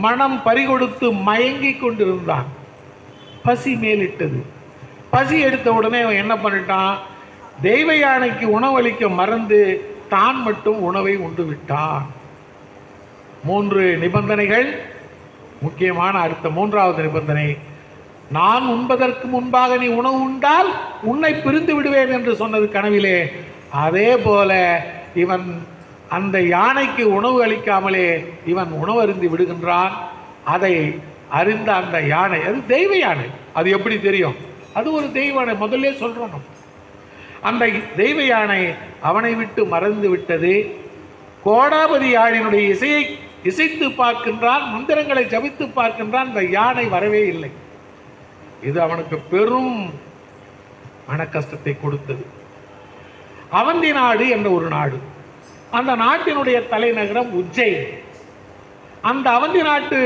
[SPEAKER 1] மனம் பறிகொடுத்து மயங்கி கொண்டிருந்தான். பசி மேலிட்டது. பசி எடுத்த உடனே அவன் என்ன பண்ணிட்டான், தெய்வ யானைக்கு உணவளிக்க மறந்து தான் மட்டும் உணவை உண்டு விட்டான். 3 நிபந்தனைகள் முக்கியமான. அடுத்த 3வது நிபந்தனை, நான் உண்பதற்கு முன்பாக நீ உணவு உண்டால் உன்னை பிரிந்து விடுவேன் என்று சொன்னது கனவிலே. அதே போல இவன் அந்த யானைக்கு உணவு அளிக்காமலே இவன் உணவருந்தி விடுகின்றான். அதை அறிந்த அந்த யானை, அது தெய்வ யானை, அது எப்படி தெரியும், அது ஒரு தெய்வ யானை, முதல்ல சொல்றோம். அந்த தெய்வ யானை அவனை விட்டு மறந்து விட்டது. கோடாபதி யாழினுடைய இசையை இசைத்து பார்க்கின்றான், மந்திரங்களை ஜபித்து பார்க்கின்றான், அந்த யானை வரவே இல்லை. இது அவனுக்கு பெரும் மன கஷ்டத்தை கொடுத்தது. அவந்தி நாடு என்ற ஒரு நாடு, அந்த நாட்டினுடைய தலைநகரம் உஜ்ஜயினி. அந்த அவந்தி நாட்டு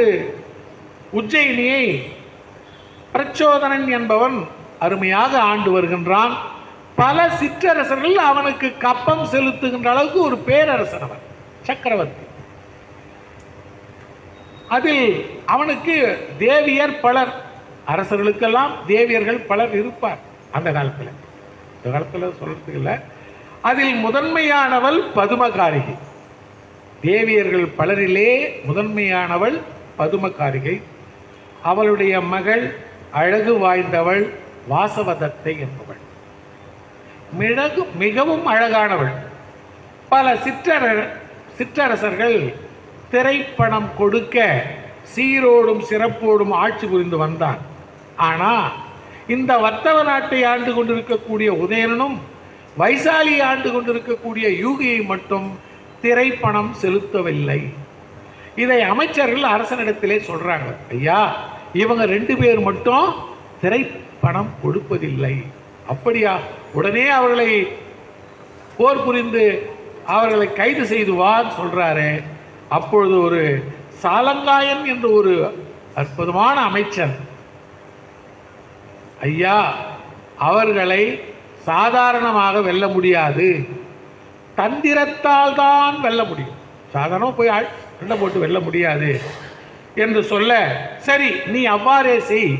[SPEAKER 1] உஜ்ஜயினியை பிரச்சோதனன் என்பவன் அருமையாக ஆண்டு வருகின்றான். பல சிற்றரசர்கள் அவனுக்கு கப்பம் செலுத்துகின்ற அளவுக்கு ஒரு பேரரசன், அவன் சக்கரவர்த்தி. அதில் அவனுக்கு தேவியர் பலர். அரசர்களுக்கெல்லாம் தேவியர்கள் பலர் இருப்பார் அந்த காலத்தில். இந்த காலத்தில் சொல்றதுக்கு இல்லை. அதில் முதன்மையானவள் பதுமகாரிகை. தேவியர்கள் பலரிலே முதன்மையானவள் பதுமகாரிகை. அவளுடைய மகள் அழகு வாய்ந்தவள் வாசவதத்தை என்பவள். மிகவும் அழகானவள். பல சிற்றரசர்கள் திரைப்பணம் கொடுக்க சீரோடும் சிறப்போடும் ஆட்சி புரிந்து வந்தார். ஆனால் இந்த வர்த்தவ நாட்டை ஆண்டு கொண்டிருக்கக்கூடிய உதயணனும் வைசாலி ஆண்டு கொண்டிருக்கக்கூடிய யூகியை மட்டும் திரைப்பணம் செலுத்தவில்லை. இதை அமைச்சர்கள் அரசனிடத்திலே சொல்றாங்க, ஐயா இவங்க 2 பேர் மட்டும் திரைப்பணம் கொடுப்பதில்லை. அப்படியா? உடனே அவர்களை போர் புரிந்து அவர்களை கைது செய்துவார் சொல்றாரு. அப்பொழுது ஒரு சாலங்காயன் என்ற ஒரு அற்புதமான அமைச்சர், ஐயா அவர்களை சாதாரணமாக வெல்ல முடியாது, தந்திரத்தால் தான் வெல்ல முடியும், சாதாரணமாக போய் சண்டை போட்டு வெல்ல முடியாது என்று சொல்ல, சரி நீ அவ்வாறே செய்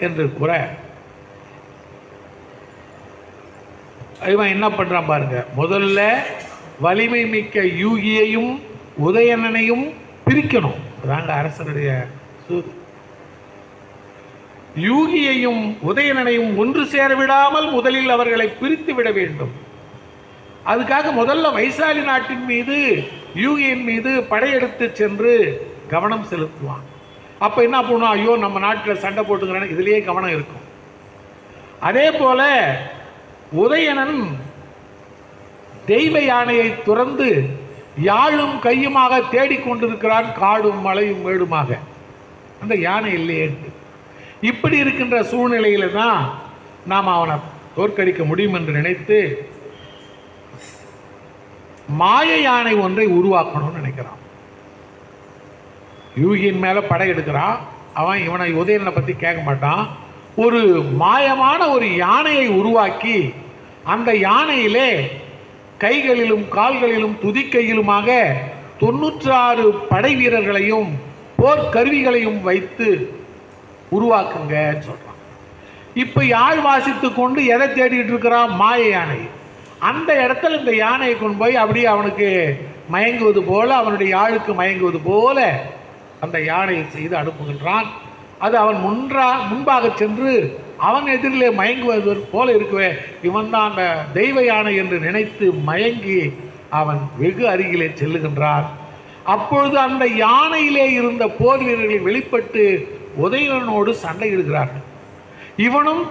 [SPEAKER 1] என்று கூற, இவன் என்ன பண்றான் பாருங்க. முதல்ல வலிமை மிக்க யூகியையும் உதயணனையும் பிரிக்கணும். அதாங்க அரசனுடைய சூது. யூகியையும் உதயணனையும் ஒன்று சேர விடாமல் முதலில் அவர்களை பிரித்து விட வேண்டும். அதுக்காக முதல்ல வைசாலி நாட்டின் மீது யூகியின் மீது படையெடுத்து சென்று கவனம் செலுத்துவான். அப்ப என்ன பண்ணுவோம், ஐயோ நம்ம நாட்டில் சண்டை போட்டுக்கிறேன்னு இதுலயே கவனம் இருக்கும். அதே போல உதயணன் தெய்வ யானையை துறந்து யாழும் கையுமாக தேடிக்கொண்டிருக்கிறான், காடும் மலையும் மேடுமாக. அந்த யானை இல்லையே. இப்படி இருக்கின்ற சூழ்நிலையில தான் நாம் அவனை தோற்கடிக்க முடியும் என்று நினைத்து மாய யானை ஒன்றை உருவாக்கணும்னு நினைக்கிறான். யூகியின் மேல படை எடுக்கிறான். அவன் இவனை உதயணனை பத்தி கேட்க மாட்டான். ஒரு மாயமான ஒரு யானையை உருவாக்கி அந்த யானையிலே கைகளிலும் கால்களிலும் துதிக்கையிலுமாக 96 படை வீரர்களையும் போர்க்கருவிகளையும் வைத்து உருவாக்குங்க சொல்றான். இப்ப யாழ் வாசித்து கொண்டு எதை தேடிட்டு இருக்கிறான், மாய யானை. அந்த இடத்துல இந்த யானையை கொண்டு போய் அப்படியே அவனுக்கு மயங்குவது போல, அவனுடைய யாழுக்கு மயங்குவது போல அந்த யானையை செய்து அனுப்புகின்றான். அது அவன் முன்பாக சென்று அவன் எதிரிலே மயங்குவது போல இருக்கவே, இவன் தான் அந்த தெய்வ யானை என்று நினைத்து மயங்கி அவன் வெகு அருகிலே செல்லுகின்றான். அப்பொழுது அந்த யானையிலே இருந்த போர் வீரர்கள் வெளிப்பட்டு உதயணனோடு சண்டையிடுகிறார்கள். இவனும்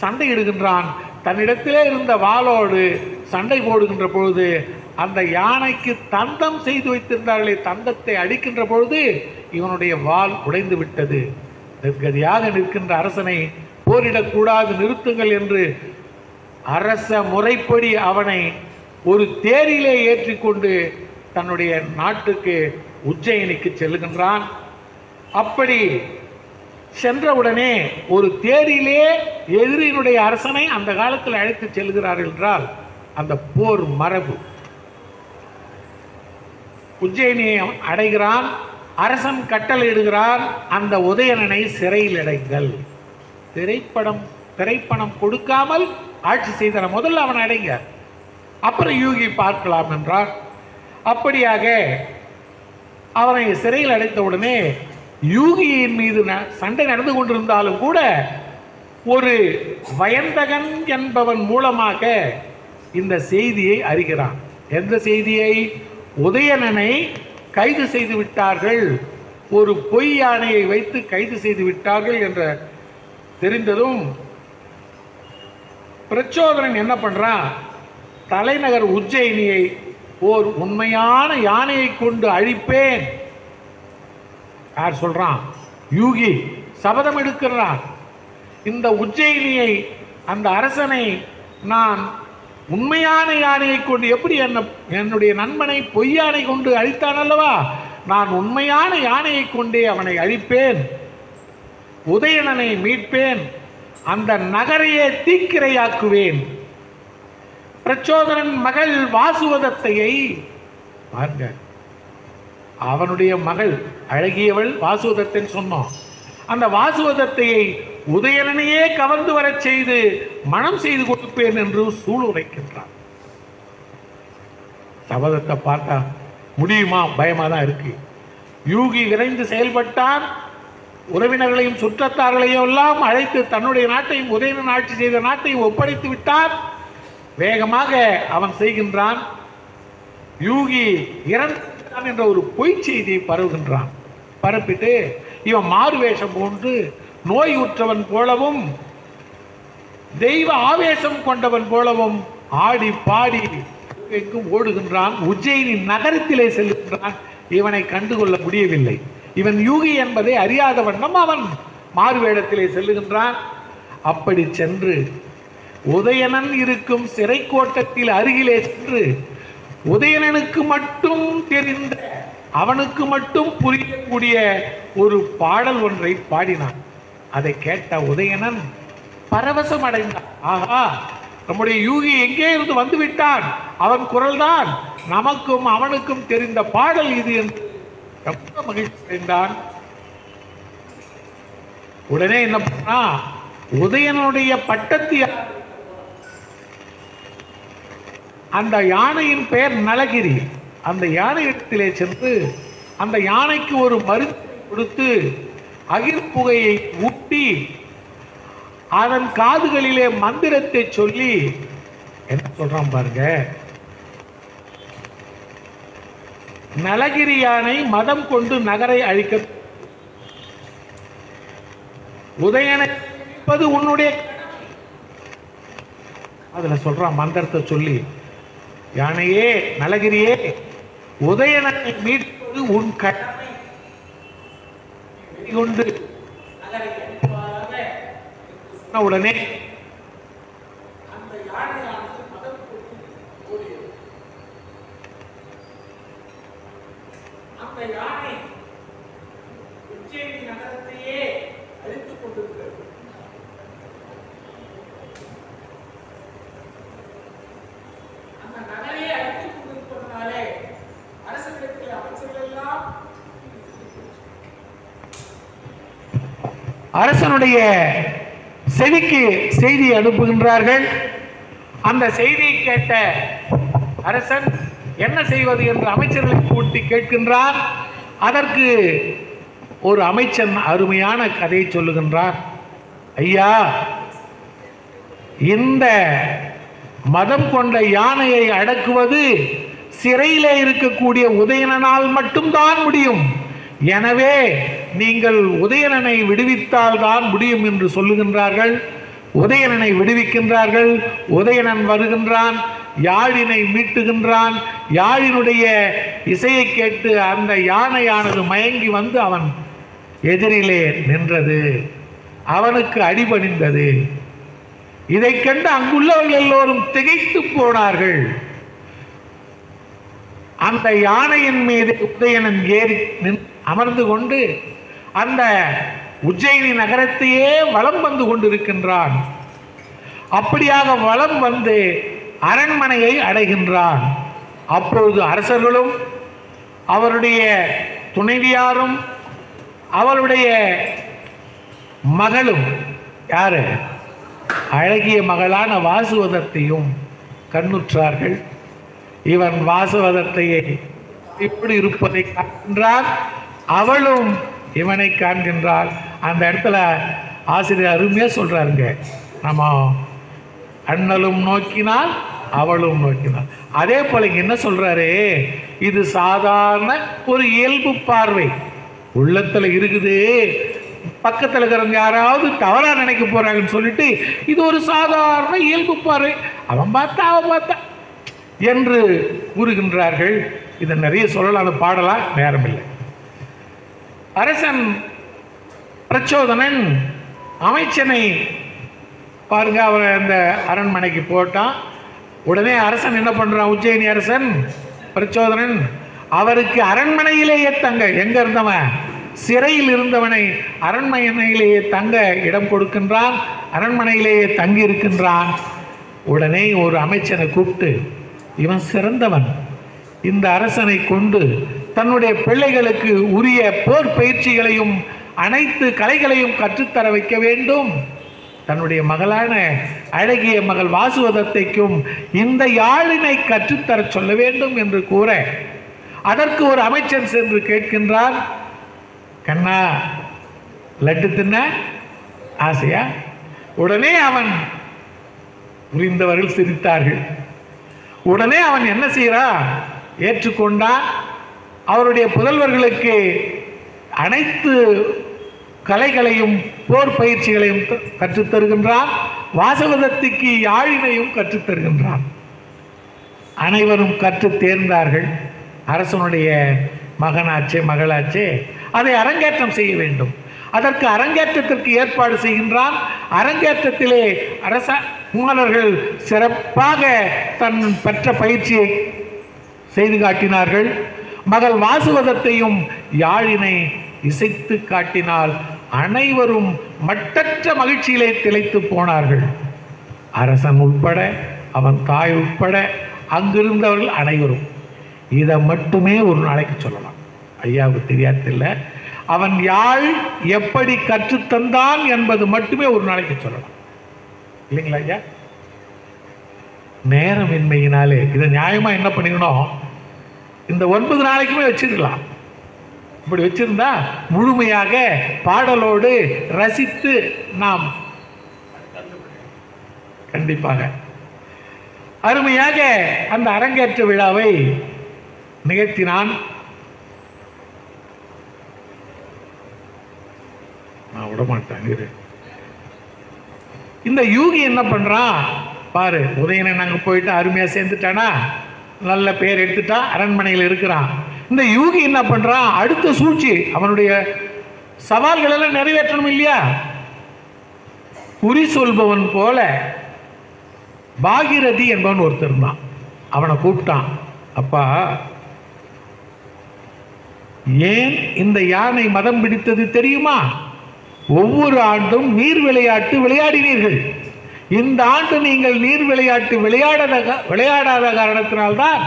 [SPEAKER 1] சண்டையிடுகின்றான். தன்னிடத்திலே இருந்த வாளோடு சண்டை போடுகின்ற பொழுது அந்த யானைக்கு தந்தம் செய்து வைத்திருந்தார்களே, தந்தத்தை அடிக்கின்ற பொழுது இவனுடைய வாள் உடைந்து விட்டது. நிர்கதியாக நிற்கின்ற அரசனை போரிடக்கூடாது, நிறுத்துங்கள் என்று அரச முறைப்படி அவனை ஒரு தேரிலே ஏற்றிக்கொண்டு தன்னுடைய நாட்டுக்கு உஜ்ஜயினிக்கு செல்லுகின்றான். அப்படி சென்றவுடனே ஒரு தேரிலே எதிரியினுடைய அரசனை அந்த காலத்தில் அழைத்து செல்கிறார்கள் என்றால் அந்த போர் மரபு. உஜ்ஜயினியை அடைகிறான். அரசன் கட்டளையிடுகிறான், அந்த உதயணனை சிறையில் அடைங்கள். திரைப்பணம் கொடுக்காமல் ஆட்சி செய்தன, முதல்ல அவன் அடைங்க, அப்புறம் யூகி பார்க்கலாம் என்றார். அப்படியாக அவனை சிறையில் அடைத்தவுடனே யூகியின் மீது சண்டை நடந்து கொண்டிருந்தாலும் கூட ஒரு வயந்தகன் என்பவன் மூலமாக இந்த செய்தியை அறிகிறான். எந்த செய்தியை? உதயணனை கைது செய்து விட்டார்கள், ஒரு பொய் யானையை வைத்து கைது செய்து விட்டார்கள் என்ற தெரிந்ததும் பிரச்சோதனன் என்ன பண்றான், தலைநகர் உஜ்ஜயினியை ஓர் உண்மையான யானையை கொண்டு அழிப்பேன். யார் சொல்றான்? யூகி சபதம் எடுக்கிறான். இந்த உஜ்ஜயினியை, அந்த அரசனை நான் உண்மையான யானையை கொண்டு, எப்படி என்னுடைய நண்பனை பொய்யானை கொண்டு அழித்தான் அல்லவா, நான் உண்மையான யானையை கொண்டே அவனை அழிப்பேன், உதயணனை மீட்பேன், அந்த நகரையே தீக்கிரையாக்குவேன். பிரச்சோதனன் மகள் வாசுவதத்தையை பாருங்க, அவனுடைய மகள் அழகியவள் வாசுவதத்தைன்னு சொன்னோம். அந்த வாசுவதத்தையை உதயணனையே கவர்ந்து வரச் செய்து மனம் செய்து கொடுப்பேன் என்று சூளுரைக்கின்றான். சபதத்தை பார்த்தா முடியுமா? பயமா தான் இருக்கு. யூகி விரைந்து செயல்பட்டான். உறவினர்களையும் சுற்றத்தார்களையும் எல்லாம் அழைத்து தன்னுடைய நாட்டையும் உதயணன் ஆட்சி செய்த நாட்டையும் ஒப்படைத்து விட்டான். வேகமாக அவன் செய்கின்றான். யூகி இறந்தான் என்ற ஒரு பொய் செய்தியை பரவுகின்றான். பரப்பிட்டு இவன் மாறுவேஷம் போன்று நோய் உற்றவன் போலவும் தெய்வ ஆவேசம் கொண்டவன் போலவும் ஆடி பாடி எங்கும் ஓடுகின்றான். உஜ்ஜயினி நகரத்திலே செல்கின்றான். இவனை கண்டுகொள்ள முடியவில்லை. இவன் யூகி என்பதை அறியாத வண்ணம் அவன் மாறுவேடத்திலே செல்லுகின்றான். அப்படி சென்று உதயணன் இருக்கும் சிறை கோட்டத்தில் அருகிலே சென்று உதயணனுக்கு மட்டும் தெரிந்த, அவனுக்கு மட்டும் புரியக்கூடிய ஒரு பாடல் ஒன்றை பாடினான். அதை கேட்ட உதயணன் பரவசம் அடைந்தான். ஆஹா, நம்முடைய யூகி எங்கே இருந்து வந்து விட்டான், அவன் குரல்தான் நமக்கும் அவனுக்கும் தெரிந்த பாடல் இது என்று ரொம்ப மகிழ்ச்சி அடைந்தான். உடனே என்ன பண்ணா, உதயனுடைய பட்டத்து அந்த யானையின் பெயர் நலகிரி. அந்த யானை இடத்திலே சென்று அந்த யானைக்கு ஒரு மருந்து கொடுத்து அகிர் புகையை ஊட்டி அதன் காதுகளிலே மந்திரத்தை சொல்லி என்ன சொல்றான் பாருங்க. நலகிரி யானை மதம் கொண்டு நகரை அழிக்க உதயணனை உன்னுடைய, அதுல சொல்றான் மந்திரத்தை சொல்லி, யானையே நலகிரியே, உதயணனை மீட்பது உன் கடமை கொண்டு உடனே அந்த யானையானது மதம் கொண்டு ஓடியது. அந்த யானை உஜ்ஜயினி நகரத்தையே அழித்துக் கொண்டிருக்கிறது. அந்த நகரையே அழித்துக் கொண்டிருப்பதனாலே அரசுகளிடத்தில் அமைச்சர்கள் எல்லாம் அரசனுடைய செவிக்கு செய்தி அனுப்புகின்றார்கள். அந்த செய்தியை கேட்ட அரசன் என்ன செய்வது என்று அமைச்சர்களை கூட்டி கேட்கின்றார். அதற்கு ஒரு அமைச்சன் அருமையான கதையை சொல்லுகின்றார். ஐயா, இந்த மதம் கொண்ட யானையை அடக்குவது சிறையிலே இருக்கக்கூடிய உதயணனால் மட்டும்தான் முடியும். எனவே நீங்கள் உதயணனை விடுவித்தால் தான் முடியும் என்று சொல்லுகின்றார்கள். உதயணனை விடுவிக்கின்றார்கள். உதயணன் வருகின்றான், யாழினை மீட்டுகின்றான். யாழினுடைய இசையை கேட்டு அந்த யானையானது மயங்கி வந்து அவன் எதிரிலே நின்றது. அவனுக்கு அடிபணிந்தது. இதை கண்டு அங்குள்ளவர்கள் எல்லோரும் திகைத்து போனார்கள். அந்த யானையின் மீது உதயணன் ஏறி அமர்ந்து கொண்டு அந்த உஜ்ஜயினி நகரத்தையே வலம் வந்து கொண்டிருக்கின்றான். அப்படியாக வலம் வந்து அரண்மனையை அடைகின்றான். அப்பொழுது அரசர்களும் அவருடைய துணைவியாரும் அவருடைய மகளும், யாரு, அழகிய மகளான வாசுவதத்தையும் கண்ணுற்றார்கள். இவன் வாசுவதத்தையை இப்படி இருப்பதை காண்கின்றான். அவளும் இவனை காண்கின்றாள். அந்த இடத்துல ஆசிரியர் அருமையா சொல்றாருங்க, நம்ம அண்ணலும் நோக்கினால் அவளும் நோக்கினாள். அதே போல என்ன சொல்றாரு, இது சாதாரண ஒரு இயல்பு பார்வை உள்ளத்துல இருக்குது. பக்கத்தில் இருக்கிறவங்க யாராவது தவறா நினைக்க போறாங்கன்னு சொல்லிட்டு இது ஒரு சாதாரண இயல்பு பார்வை, அவன் பார்த்தா அவன் பார்த்தா என்று கூறுகின்றார்கள். இதை நிறைய சொல்லலாம், அந்த பாடலாம், நேரம் இல்லை. அரசன் பிரச்சோதனன் அமைச்சனை பாருங்க, அவர் அந்த அரண்மனைக்கு போட்டான். உடனே அரசன் என்ன பண்றான், உஜ்ஜயினி அரசன் பிரச்சோதனன் அவருக்கு அரண்மனையிலேயே தங்க, எங்க இருந்தவன் சிறையில் இருந்தவனை அரண்மனையிலேயே தங்க இடம் கொடுக்கின்றான். அரண்மனையிலேயே தங்கி இருக்கின்றான். உடனே ஒரு அமைச்சனை கூப்பிட்டு, இவன் சிறந்தவன், இந்த அரசனை கொண்டு தன்னுடைய பிள்ளைகளுக்கு உரிய போர் பயிற்சிகளையும் அனைத்து கலைகளையும் கற்றுத்தர வைக்க வேண்டும். தன்னுடைய மகளான அழகிய மகள் வாசுவதத்தைக்கும் இந்த யாழினை கற்றுத்தர சொல்ல வேண்டும் என்று கூற, அதற்கு ஒரு அமைச்சர் சென்று கேட்கின்றார், கண்ணா லட்டு தின்ன ஆசையா? உடனே அவன் புரிந்தவர்கள் சிரித்தார்கள். உடனே அவன் என்ன செய்கிறான்? ஏற்றுக்கொண்டான். அவருடைய புதல்வர்களுக்கு அனைத்து கலைகளையும் போர் பயிற்சிகளையும் கற்றுத்தருகின்றான். வாசவதத்திக்கு யாழினையும் கற்றுத்தருகின்றான். அனைவரும் கற்று தேர்ந்தார்கள். அரசனுடைய மகனாச்சே மகளாச்சே அதை அரங்கேற்றம் செய்ய வேண்டும். அதற்கு அரங்கேற்றத்திற்கு ஏற்பாடு செய்கின்றான். அரங்கேற்றத்திலே அரச குமாரர்கள் சிறப்பாக தன் பெற்ற பயிற்சியை செய்து காட்டினார்கள். மகள் வாசுவதத்தையும் யாழினை இசைத்து காட்டினால் அனைவரும் மட்டற்ற மகிழ்ச்சியிலே திளைத்து போனார்கள். அரசன் உட்பட, அவன் தாய் உட்பட, அங்கிருந்தவர்கள் அனைவரும். இதை மட்டுமே ஒரு நாளைக்கு சொல்லலாம். ஐயாவுக்கு தெரியாதில்லை, அவன் யாழ் எப்படி கற்றுத்தந்தான் என்பது மட்டுமே ஒரு நாளைக்கு சொல்லலாம், இல்லைங்களா ஐயா? நேரமின்மையினாலே இதை நியாயமா என்ன பண்ணிக்கணும், இந்த 9 நாளைக்குமே வச்சிருக்கலாம். இப்படி வச்சிருந்தா முழுமையாக பாடலோடு ரசித்து நாம் கண்டிப்பாக அருமையாக அந்த அரங்கேற்ற விழாவை நிகழ்த்தினான். நான் விடமாட்டேன். இந்த யூகி என்ன பண்றான் பாரு, உதயணன் அங்கே போயிட்டு அருமையா சேர்ந்துட்டானா, நல்ல பேர் எடுத்துட்டா, அரண்மனையில் இருக்கிறான். இந்த யூகி என்ன பண்றான்? அடுத்த சூழ்ச்சி, அவனுடைய சவால்கள் எல்லாம் நிறைவேற்றணும் இல்லையா? குறி சொல்பவன் போல பாகிரதி என்பவன் ஒருத்தர் இருந்தான். அவனை கூப்பிட்டான், அப்பா ஏன் இந்த யானை மதம் பிடித்தது தெரியுமா? ஒவ்வொரு ஆண்டும் நீர் விளையாட்டு விளையாடினீர்கள். இந்த ஆண்டு நீங்கள் நீர் விளையாட்டு விளையாடாத காரணத்தினால்தான்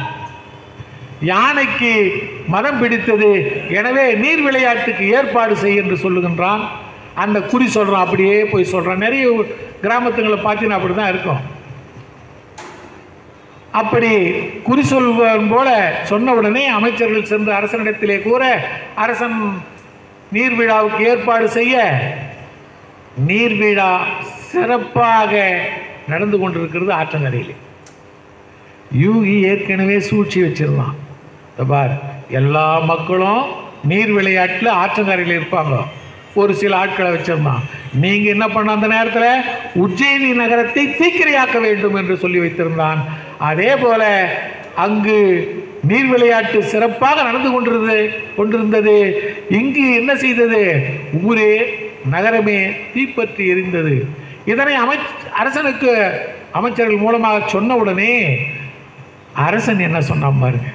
[SPEAKER 1] யானைக்கு மதம் பிடித்தது. எனவே நீர் விளையாட்டுக்கு ஏற்பாடு செய் என்று சொல்லுகின்றான். அந்த குறி சொல்றான், அப்படியே போய் சொல்றான். நிறைய கிராமத்துங்களை பார்த்தீங்கன்னா அப்படிதான் இருக்கும். அப்படி குறி சொல்வன் போல சொன்ன உடனே அமைச்சர்கள் சென்று அரசனிடத்திலே கூற, அரசன் நீர்விழாவுக்கு ஏற்பாடு செய்ய நீர்விழா சிறப்பாக நடந்து கொண்டிருக்கிறது ஆற்றங்கரையில். யூகி ஏற்கனவே சூழ்ச்சி வச்சிருந்தான். பார், எல்லா மக்களும் நீர் விளையாட்டில் ஆற்றங்கரையில் இருப்பாங்க. ஒரு சில ஆட்களை வச்சிருந்தான். நீங்க என்ன பண்ண, அந்த நேரத்தில் உஜ்ஜயினி நகரத்தை தீக்கிரையாக்க வேண்டும் என்று சொல்லி வைத்திருந்தான். அதே போல அங்கு நீர் விளையாட்டு சிறப்பாக நடந்து கொண்டிருந்தது. இங்கு என்ன செய்தது? ஊரே நகரமே தீப்பற்றி எரிந்தது. இதனை அரசனுக்கு அமைச்சர்கள் மூலமாக சொன்ன உடனே அரசன் என்ன சொன்னான் பாருங்க.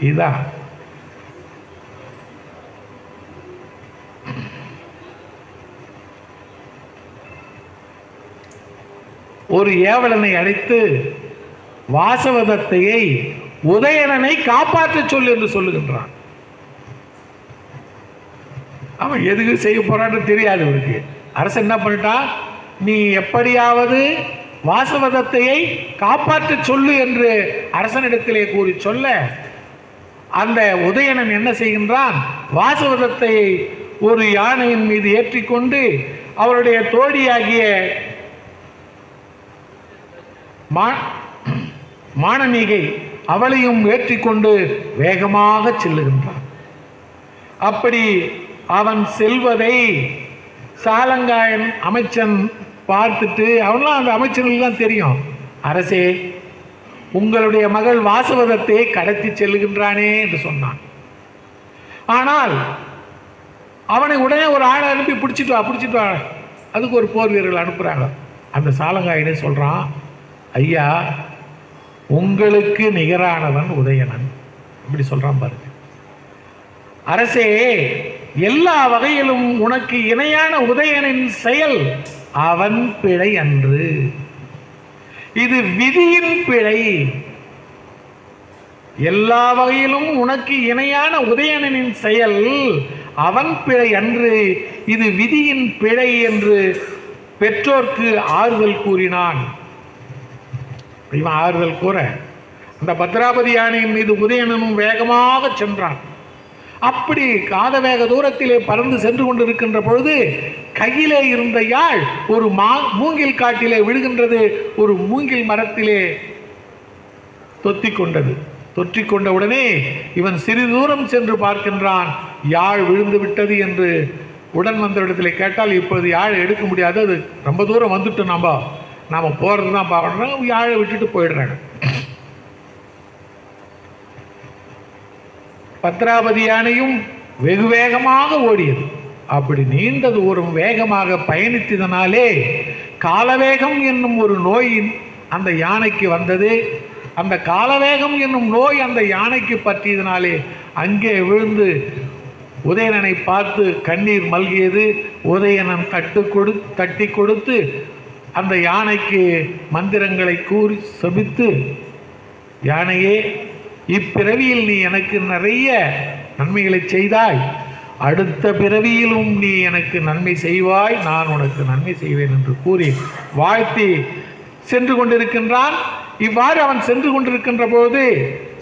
[SPEAKER 1] இதுதான் ஒரு ஏவலனை அழைத்து வாசவதத்தையை உதயணனை காப்பாற்ற சொல்லு என்று சொல்லுகின்றான். அவன் எதுக்கு செய்ய போறான்னு தெரியாது அவருக்கு. அரசன் என்ன பண்ணிட்டான், நீ எப்படியாவது வாசவதத்தையை காப்பாற்ற சொல்லு என்று அரசனிடத்திலே கூறி சொல்ல, அந்த உதயணன் என்ன செய்கின்றான், வாசவதத்தையை ஒரு யானையின் மீது ஏற்றிக்கொண்டு அவருடைய தோழியாகிய மானனீகை அவளையும் ஏற்றிக்கொண்டு வேகமாக செல்லுகின்றான். அப்படி அவன் செல்வதை சாலங்காயன் அமைச்சன் பார்த்துட்டு, அவன்லாம் அந்த அமைச்சர்களுக்கு தெரியும், அரசே உங்களுடைய மகள் வாசவதத்தை கடத்தி செல்லுகின்றானே என்று சொன்னான். ஆனால் அவனை உடனே ஒரு ஆளை அனுப்பி பிடிச்சிட்டு வா. அதுக்கு ஒரு போர் வீரர்கள் அனுப்புகிறாங்க. அந்த சாலங்காயனே சொல்கிறான், ஐயா உங்களுக்கு நிகரானவன் உதயணன். இப்படி சொல்கிறான் பாருங்க. அரசே, எல்லா வகையிலும் உனக்கு இணையான உதயனின் செயல் அவன் பிழை அன்று, இது விதியின் பிழை. எல்லா வகையிலும் உனக்கு இணையான உதயணனின் செயல் அவன் பிழை அன்று, இது விதியின் பிழை என்று பெற்றோர்க்கு ஆறுதல் கூறினான். இவன் ஆறுதல் கூற அந்த பத்ராபதி யானையின் மீது உதயணனும் வேகமாக சென்றான். அப்படி காத வேக தூரத்திலே பறந்து சென்று கொண்டிருக்கின்ற பொழுது கையிலே இருந்த யாழ் ஒரு மூங்கில் காட்டிலே விழுகின்றது. ஒரு மூங்கில் மரத்திலே தொத்திக்கொண்டது. தொற்றிக்கொண்ட உடனே இவன் சிறிது தூரம் சென்று பார்க்கின்றான். யாழ் விழுந்து விட்டது என்று உடன் வந்த இடத்துல கேட்டால், இப்போது யாழை எடுக்க முடியாது, அது ரொம்ப தூரம் வந்துட்டு நாம் போகிறது தான் பார்க்கணும், யாழை விட்டுட்டு போயிடுறாங்க. பத்ராபதி யானையும் வெகு வேகமாக ஓடியது. அப்படி நீண்ட தூரம் வேகமாக பயணித்ததனாலே காலவேகம் என்னும் ஒரு நோய் அந்த யானைக்கு வந்தது. அந்த காலவேகம் என்னும் நோய் அந்த யானைக்கு பற்றியதனாலே அங்கே விழுந்து உதயணனை பார்த்து கண்ணீர் மல்கியது. உதயணன் தட்டி கொடுத்து அந்த யானைக்கு மந்திரங்களை கூறி சபித்து, யானையே, இப்பிறவியில் நீ எனக்கு நிறைய நன்மைகளை செய்தாய், அடுத்த பிறவியிலும் நீ எனக்கு நன்மை செய்வாய், நான் உனக்கு நன்மை செய்வேன் என்று கூறி வாழ்த்தி சென்று கொண்டிருக்கின்றான். இவ்வாறு அவன் சென்று கொண்டிருக்கின்ற போது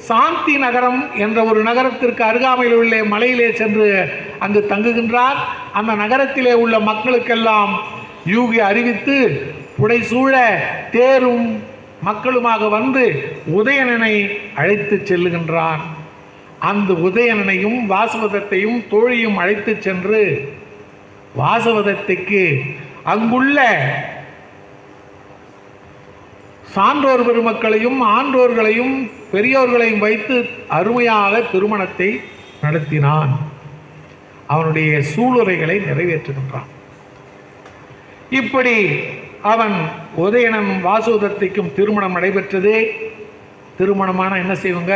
[SPEAKER 1] சாந்தி நகரம் என்ற ஒரு நகரத்திற்கு அருகாமையில் உள்ள மலையிலே சென்று அங்கு தங்குகின்றான். அந்த நகரத்திலே உள்ள மக்களுக்கெல்லாம் யூகி அறிவித்து புடைசூழ தேரும் மக்களுமாக வந்து உதயணனை அழைத்து செல்லுகின்றான். அந்த உதயணனையும் வாசவதத்தையும் தோழியும் அழைத்து சென்று வாசவதத்தைக்கு அங்குள்ள சான்றோர் பெருமக்களையும் ஆன்றோர்களையும் பெரியோர்களையும் வைத்து அருமையாக திருமணத்தை நடத்தினான். அவனுடைய சூளுரைகளை நிறைவேற்றுகின்றான். இப்படி அவன் உதயணன் வாசுதத்தைக்கும் திருமணம் நடைபெற்றது. திருமணமான என்ன செய்வாங்க?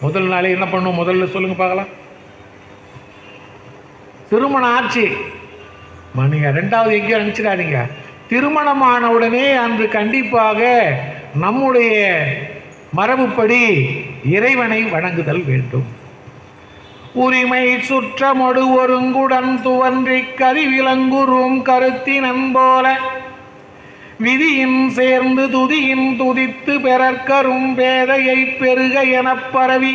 [SPEAKER 1] முதல் நாளே என்ன பண்ணும்? முதல்ல சொல்லுங்க பார்க்கலாம். திருமணம் ஆச்சு. மணிங்க ரெண்டாவது எங்கேயோ நினைச்சிடாதீங்க. திருமணமான உடனே அன்று கண்டிப்பாக நம்முடைய மரபுப்படி இறைவனை வணங்குதல் வேண்டும். உரிமை சுற்றமொடு ஒருங்குடன் துவன்றி கரிவிலங்குறும் கருத்தினன் போல விதியின் சேர்ந்து துதியின் துதித்து பெறற்கரும் பேதையை பெருக எனப் பரவி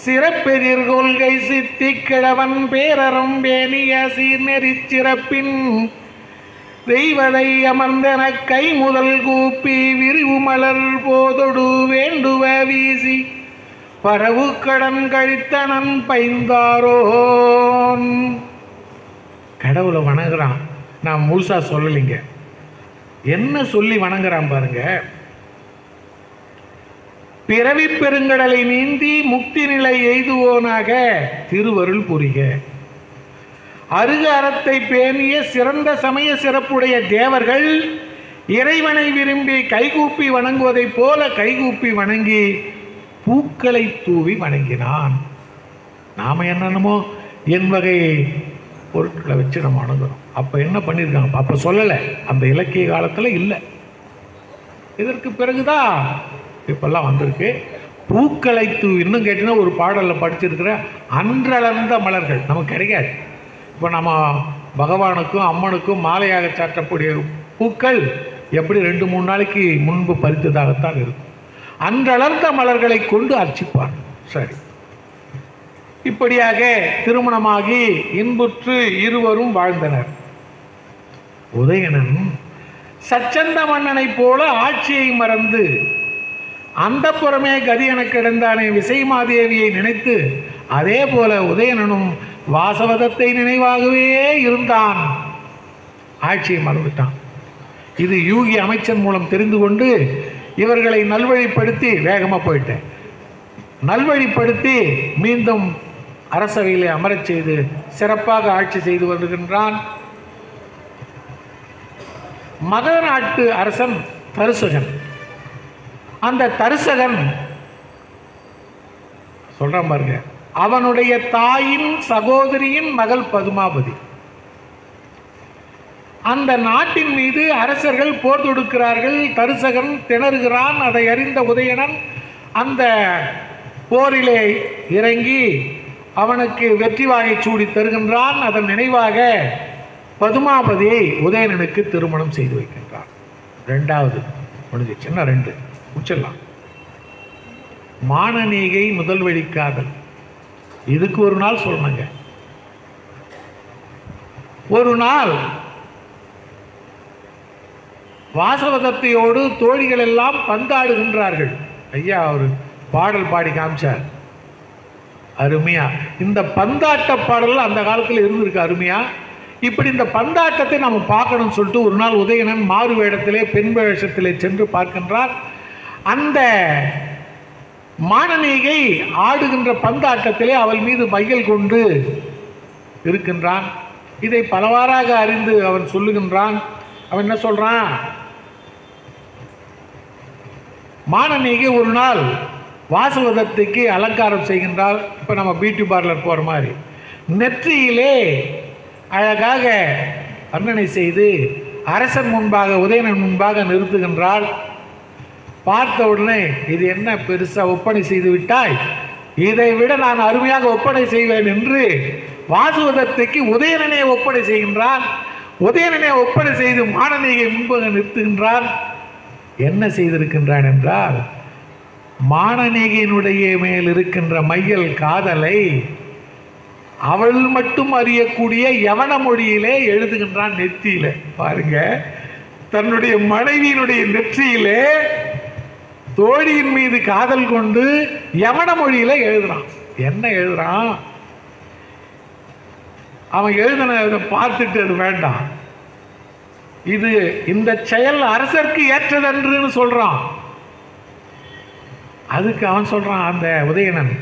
[SPEAKER 1] சிறப்பெதிர் கொள்கை சித்தி கிழவன் பேரறம் பேணிய சீர்நெறி சிறப்பின் தெய்வதை அமர்ந்தன கை முதல் கூப்பி விரிவு மலர் போதொடு வேண்டுவ வீசி பரவு கடன் கழித்தனன் பைந்தாரோன். கடவுளை வணங்குறான். நான் முழுசா சொல்லலைங்க, என்ன சொல்லி வணங்குறான் பாருங்க. பிறவி பெருங்கடலை நீந்தி முக்தி நிலை எய்துவோனாக திருவருள் புரிக. அருக அறத்தை பேணிய சிறந்த சமய சிறப்புடைய தேவர்கள் இறைவனை விரும்பி கைகூப்பி வணங்குவதைப் போல கைகூப்பி வணங்கி பூக்களை தூவி வணங்கினான். நாம என்னென்னமோ என் வகை பொருட்களை வச்சு நம்ம வணங்குறோம். அப்போ என்ன பண்ணியிருக்காங்க? அப்போ சொல்லலை, அந்த இலக்கிய காலத்தில் இல்லை. இதற்கு பிறகுதான் இப்பெல்லாம் வந்திருக்கு. பூக்களை தூவி, இன்னும் கேட்டீங்கன்னா ஒரு பாடலில் படிச்சிருக்கிற அன்றளர்ந்த மலர்கள் நமக்கு கிடைக்காது. இப்போ நம்ம பகவானுக்கும் அம்மனுக்கும் மாலையாக சாற்றக்கூடிய பூக்கள் எப்படி 2-3 நாளைக்கு முன்பு பறித்ததாகத்தான் இருக்கும். அன்றளர்ந்த மலர்களை கொண்டு அர்ச்சிப்பார். சரி, இப்படியாக திருமணமாகி இன்புற்று இருவரும் வாழ்ந்தனர். உதயணன் சச்சந்த மன்னனை போல ஆட்சியை மறந்து அந்த புறமே கதி என கிடந்தானே விசைமாதேவியை நினைத்து அதே போல உதயணனும் வாசவதத்தை நினைவாகவே இருந்தான். ஆட்சியை மறந்துட்டான். இது யூகி அமைச்சன் மூலம் தெரிந்து கொண்டு இவர்களை நல்வழிப்படுத்தி வேகமாக போயிட்டேன். நல்வழிப்படுத்தி மீண்டும் அரசவையிலே அமரச் செய்து சிறப்பாக ஆட்சி செய்து வருகின்றான். மகத நாட்டு அரசன் தருசகன். அந்த தருசகன் சொல்றான் பாருங்க, அவனுடைய தாயின் சகோதரியின் மகள் பதுமாபதி. அந்த நாட்டின் மீது அரசர்கள் போர் தொடுக்கிறார்கள். தருசகன் திணறுகிறான். அதை அறிந்த உதயணன் அந்த போரிலே இறங்கி அவனுக்கு வெற்றி வாகை சூடி தருகின்றான். அதன் நினைவாக பதுமாபதியை உதயணனுக்கு திருமணம் செய்து வைக்கின்றான். ரெண்டாவது முடிஞ்சு சின்ன ரெண்டு முடிச்சிடலாம். மானனீகை முதல் வழிக்காதல். இதுக்கு ஒரு நாள் சொல்லணுங்க. ஒரு நாள் வாசவதத்தையோடு தோழிகள் எல்லாம் பந்தாடுகின்றார்கள். ஐயா ஒரு பாடல் பாடி காமிச்சார் அருமையா. இந்த பந்தாட்ட பாடல் அந்த காலத்தில் இருந்திருக்கு அருமையா. இப்படி இந்த பந்தாட்டத்தை நம்ம பார்க்கணும்னு சொல்லிட்டு ஒரு நாள் உதயணன் மாறு வேடத்திலே பெண் வேஷத்திலே சென்று பார்க்கின்றார். அந்த மானனீகை ஆடுகின்ற பந்தாட்டத்திலே அவள் மீது மையல் கொண்டு இருக்கின்றான். இதை பலவாறாக அறிந்து அவன் சொல்லுகின்றான். அவன் என்ன சொல்றான்? மானனீகை ஒரு நாள் வாசவதத்தைக்கு அலங்காரம் செய்கின்றாள். இப்போ நம்ம பியூட்டி பார்லர் போகிற மாதிரி நெற்றியிலே அழகாக வர்ணனை செய்து அரசன் முன்பாக உதயணன் முன்பாக நிறுத்துகின்றாள். பார்த்த உடனே இது என்ன பெருசாக ஒப்பனை செய்து விட்டாய், இதை விட நான் அருமையாக ஒப்பனை செய்வேன் என்று வாசவதத்தைக்கு உதயணனே ஒப்பனை செய்கின்றான். உதயணனே ஒப்பனை செய்து மானனீகை முன்பாக நிறுத்துகின்றான். என்ன செய்திருக்கின்றான் என்றால், மானனீகையினுடைய மேல் இருக்கின்ற மையல் காதலை அவள் மட்டும் அறியக்கூடிய யவன மொழியிலே எழுதுகின்றான் நெற்றியில. பாருங்க, தன்னுடைய மனைவியினுடைய நெற்றியிலே தோழியின் மீது காதல் கொண்டு யவன மொழியில எழுதுறான். என்ன எழுதுறான்? அவன் எழுதின பார்த்துட்டு அது வேண்டாம், இது இந்த செயல் அரசருக்கு ஏற்றதென்றுன்னு சொல்றான். அதுக்கு அவன் சொல்றான் அந்த உதயணன்,